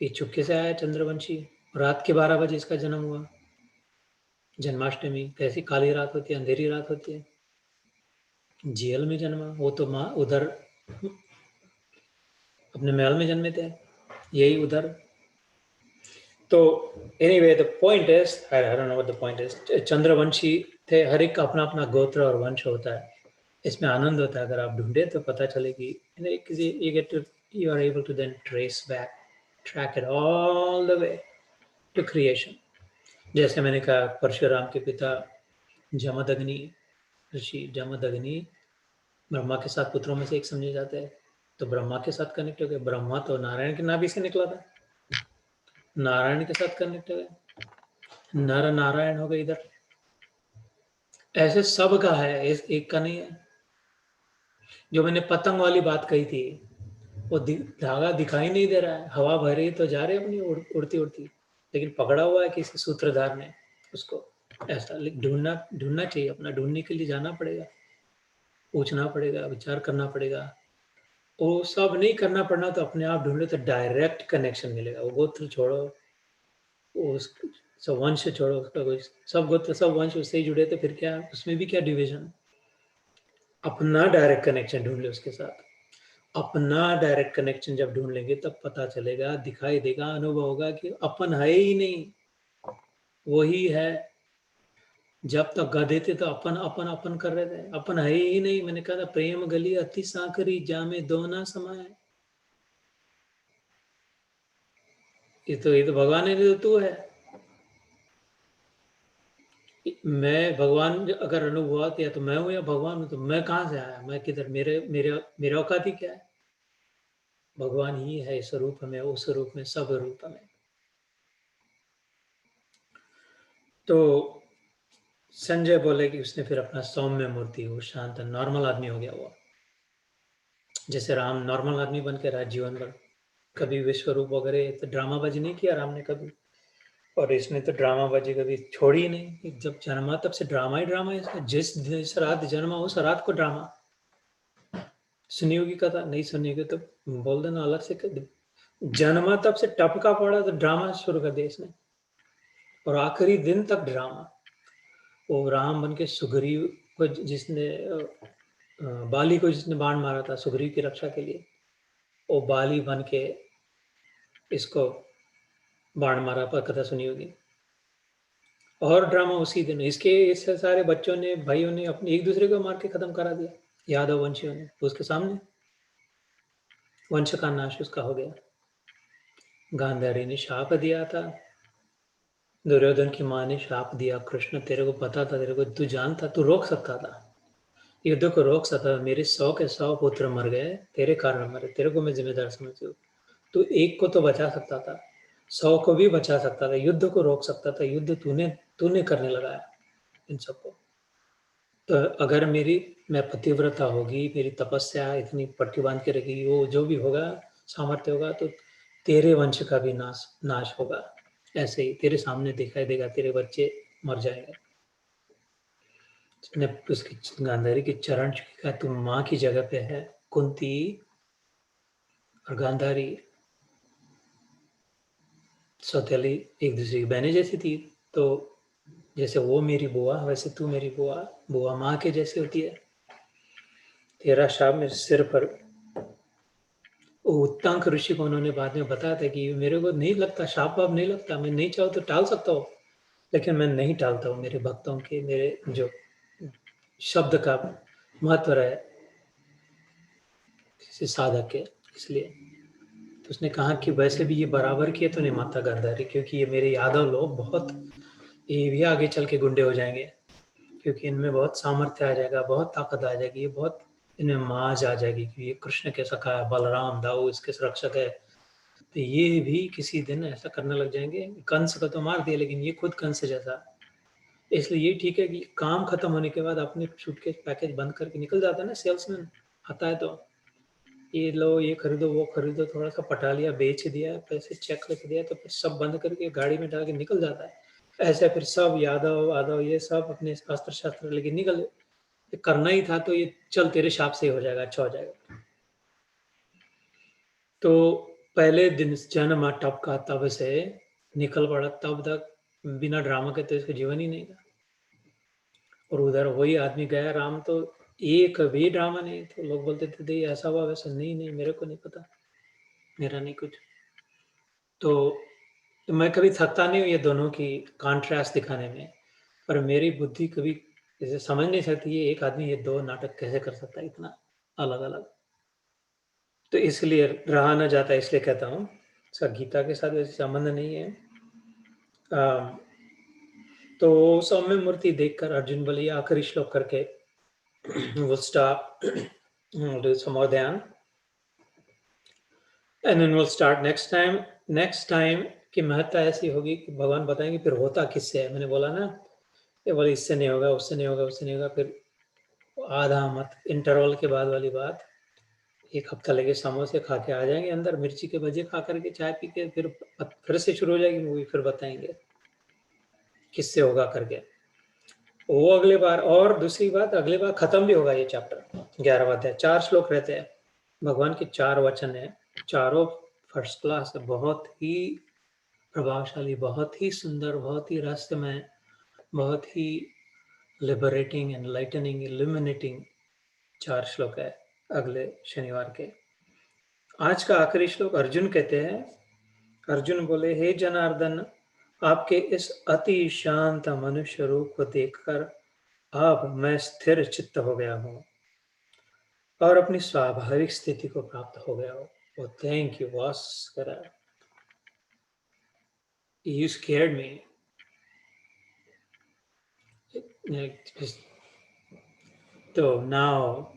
ये चुपके से आया चंद्रवंशी, रात के 12 बजे इसका जन्म हुआ। जन्माष्टमी कैसी काली रात होती है, अंधेरी रात होती है। जेल में जन्मा, वो तो माँ उधर अपने महल में जन्मे थे, यही उधर। तो anyway the point is, I don't know what the point is, Chandravanshi थे। हर एक का अपना अपना गोत्र और वंश होता है। इसमें आनंद होता है, अगर आप ढूंढे तो पता चले कि किसी you are able to then trace back track it all the way to creation. जैसे मैंने कहा, परशुराम के पिता जमदग्नि, ऋषि जमदग्नि ब्रह्मा के 7 पुत्रों में से एक समझे जाते हैं। तो ब्रह्मा के साथ कनेक्ट हो गए। ब्रह्मा तो नारायण के नाभि से निकला था, नारायण के साथ कनेक्ट हो गए, नर नारायण हो गए इधर। ऐसे सब का है, इस एक का नहीं है। जो मैंने पतंग वाली बात कही थी, वो धागा दिखाई नहीं दे रहा है, हवा भर रही तो जा रही है अपनी उड़ती उड़ती, लेकिन पकड़ा हुआ है किसी सूत्रधार ने उसको। ऐसा ढूंढना चाहिए, अपना ढूंढने के लिए जाना पड़ेगा, पूछना पड़ेगा, विचार करना पड़ेगा। वो सब नहीं करना पड़ना, तो अपने आप ढूंढ लो तो डायरेक्ट कनेक्शन मिलेगा। वो गोत्र छोड़ो, उस सब वंश छोड़ो, उसका कोई सब गोत्र सब वंश उससे ही जुड़े, तो फिर क्या, उसमें भी क्या डिवीजन। अपना डायरेक्ट कनेक्शन ढूंढ ले उसके साथ। अपना डायरेक्ट कनेक्शन जब ढूंढ लेंगे तब पता चलेगा, दिखाई देगा, अनुभव होगा कि अपन है ही नहीं, वही है। जब तक गधे थे तो अपन अपन अपन कर रहे थे, अपन है ही नहीं। मैंने कहा था, प्रेम गली अति सांकरी, जामे दो ना समाये। ये तो भगवान है, तो तू है। मैं भगवान अगर अनुभव हुआ या तो मैं हूं या भगवान हूं, तो मैं कहां से आया, मैं किधर, मेरे मेरे मेरे औकात ही क्या है। भगवान ही है इस रूप में, उस रूप में, सब रूप में। तो संजय बोले कि उसने फिर अपना सौम्य मूर्ति, वो शांत नॉर्मल आदमी हो गया। वो जैसे राम नॉर्मल आदमी बन के रहा जीवन भर, कभी विश्वरूप वगैरह तो ड्रामाबाजी नहीं किया राम ने कभी, और इसने तो ड्रामाबाजी कभी छोड़ी ही नहीं। जब जन्मा तब से ड्रामा ही ड्रामा है इसका। जिस रात जन्मा उस रात को ड्रामा। सुनी होगी कथा, नहीं सुनी होगी तो बोल देना अलग से कर दे। जन्मा तब से टपका पड़ा तो ड्रामा शुरू कर दिया इसने, और आखिरी दिन तक ड्रामा। वो राम बन के सुग्रीव को जिसने बाली को जिसने बाण मारा था सुग्रीव की रक्षा के लिए, वो बाली बन के इसको बाण मारा, पर कथा सुनी होगी। और ड्रामा उसी दिन इसके, इस सारे बच्चों ने, भाइयों ने अपने एक दूसरे को मार के खत्म करा दिया, यादव वंशियों ने उसके सामने। वंश का नाश उसका हो गया। गांधारी ने शाप दिया था, दुर्योधन की माँ ने शाप दिया, कृष्ण तेरे को पता था, तेरे को तू जानता, तू रोक सकता था, युद्ध को रोक सकता था। मेरे 100 के 100 पुत्र मर गए, तेरे कारण मरे, तेरे को मैं जिम्मेदार समझती हूँ। तू एक को तो बचा सकता था, 100 को भी बचा सकता था, युद्ध को रोक सकता था। युद्ध तूने तूने करने लगाया इन सबको। तो अगर मैं पतिव्रता होगी, मेरी तपस्या इतनी पट्टी बांध के रखेगी, वो जो भी होगा सामर्थ्य होगा, तो तेरे वंश का भी नाश होगा। ऐसे ही तेरे सामने दिखाई देगा, तेरे बच्चे मर जाएंगे। उसने उसकी गांधारी के चरण छू का, तुम माँ की जगह पे है। कुंती और गांधारी सौतेली एक दूसरे की बहनें जैसी थी। तो जैसे वो मेरी बुआ, वैसे तू मेरी बुआ। बुआ माँ के जैसी होती है। तेरा शाप मेरे सिर पर। उत्तांक ऋषि को उन्होंने बाद में बताया था कि मेरे को नहीं लगता, शाप वाप नहीं लगता, मैं नहीं चाहूँ तो टाल सकता हूँ, लेकिन मैं नहीं टालता हूँ मेरे भक्तों के, मेरे जो शब्द का महत्व है किसी साधक के, इसलिए। तो उसने कहा कि वैसे भी ये बराबर किए तो नहीं माता गांधारी, क्योंकि ये मेरे यादव लोग बहुत, ये भी आगे चल के गुंडे हो जाएंगे, क्योंकि इनमें बहुत सामर्थ्य आ जाएगा, बहुत ताकत आ जाएगी, ये बहुत इनमें माज आ जाएगी कि ये कृष्ण के सखा है, बलराम दाऊ इसके सुरक्षक है। तो ये भी किसी दिन ऐसा करने लग जाएंगे। कंस को तो मार दिया, लेकिन ये खुद कंस जैसा। इसलिए ये ठीक है कि काम खत्म होने के बाद अपने सूटकेस पैकेज बंद करके निकल जाता है ना, सेल्समैन आता है तो ये लो, ये खरीदो, वो खरीदो, थोड़ा सा पटा लिया, बेच दिया, पैसे चेक लिख दिया, तो फिर सब बंद करके गाड़ी में डाल के निकल जाता है। ऐसे फिर सब यादव वादव ये सब अपने अस्त्र शस्त्र लेके निकल, करना ही था तो ये चल तेरे शाप से ही हो जाएगा, अच्छा हो जाएगा। तो पहले दिन जन्म टप का, तब से निकल पड़ा, तब तक बिना ड्रामा के तो इसका जीवन ही नहीं था। और उधर वही आदमी गया राम, तो एक भी ड्रामा नहीं। तो लोग बोलते थे दे ऐसा हुआ वैसा, नहीं नहीं मेरे को नहीं पता, मेरा नहीं कुछ। तो मैं कभी थकता नहीं हूँ ये दोनों की कॉन्ट्रास्ट दिखाने में, पर मेरी बुद्धि कभी जैसे समझ नहीं सकती ये एक आदमी ये दो नाटक कैसे कर सकता है इतना अलग अलग। तो इसलिए रहा ना जाता, इसलिए कहता हूँ इसका गीता के साथ वैसे संबंध नहीं है। तो सौम्य मूर्ति देखकर अर्जुन बोले, ये आखिरी श्लोक करके we'll stop, do some more dhyan, and then we'll start next time. Next time की महत्ता ऐसी होगी कि भगवान बताएंगे फिर होता किससे है। मैंने बोला ना, ये बोले इससे नहीं होगा, उससे नहीं होगा, उससे नहीं होगा, फिर आधा मत इंटरवल के बाद वाली बात, एक हफ्ता लगे समोसे खा के आ जाएंगे अंदर, मिर्ची के भजे खा करके, चाय पी के, फिर से शुरू हो जाएगी मूवी, फिर बताएंगे किससे होगा करके। वो अगले बार। और दूसरी बात, अगले बार खत्म भी होगा ये चैप्टर, 11वां अध्याय। 4 श्लोक रहते हैं, भगवान के 4 वचन है, चारों फर्स्ट क्लास है, बहुत ही प्रभावशाली, बहुत ही सुंदर, बहुत ही रहस्यमय, बहुत ही लिबरेटिंग, एनलाइटनिंग, इल्यूमिनेटिंग 4 श्लोक है अगले शनिवार के। आज का आखिरी श्लोक अर्जुन कहते हैं, अर्जुन बोले, हे जनार्दन, आपके इस अति शांत मनुष्य रूप को देखकर अब मैं स्थिर चित्त हो गया हूँ और अपनी स्वाभाविक स्थिति को प्राप्त हो गया हूँ। Oh, thank you, Bhaskara. You scared me. तो now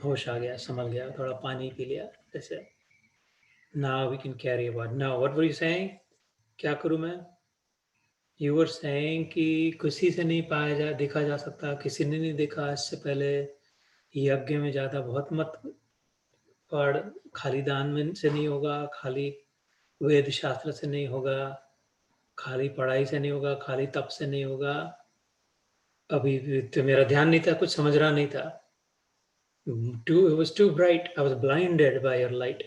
होश आ गया, संभल गया, थोड़ा पानी पी लिया जैसे। Now we can carry about. Now what were you saying? क्या करूँ मैं? You were saying कि किसी से नहीं पाया जा देखा जा सकता, किसी ने नहीं देखा इससे पहले, यज्ञ में ज़्यादा बहुत मत पढ़, खाली दान में से नहीं होगा, खाली वेद शास्त्र से नहीं होगा, खाली पढ़ाई से नहीं होगा, खाली तप से नहीं होगा। अभी तो मेरा ध्यान नहीं था, कुछ समझ रहा नहीं था। It was too bright. I was blinded by your light.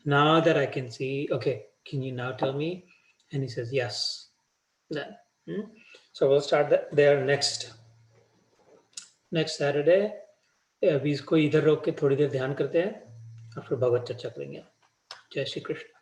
Now that I can see, okay, can you now tell me? And he says, yes. Then, so we'll start there next Saturday. अभी इसको इधर रोक के थोड़ी देर ध्यान करते हैं और फिर भगवत चर्चा करेंगे। जय श्री कृष्ण।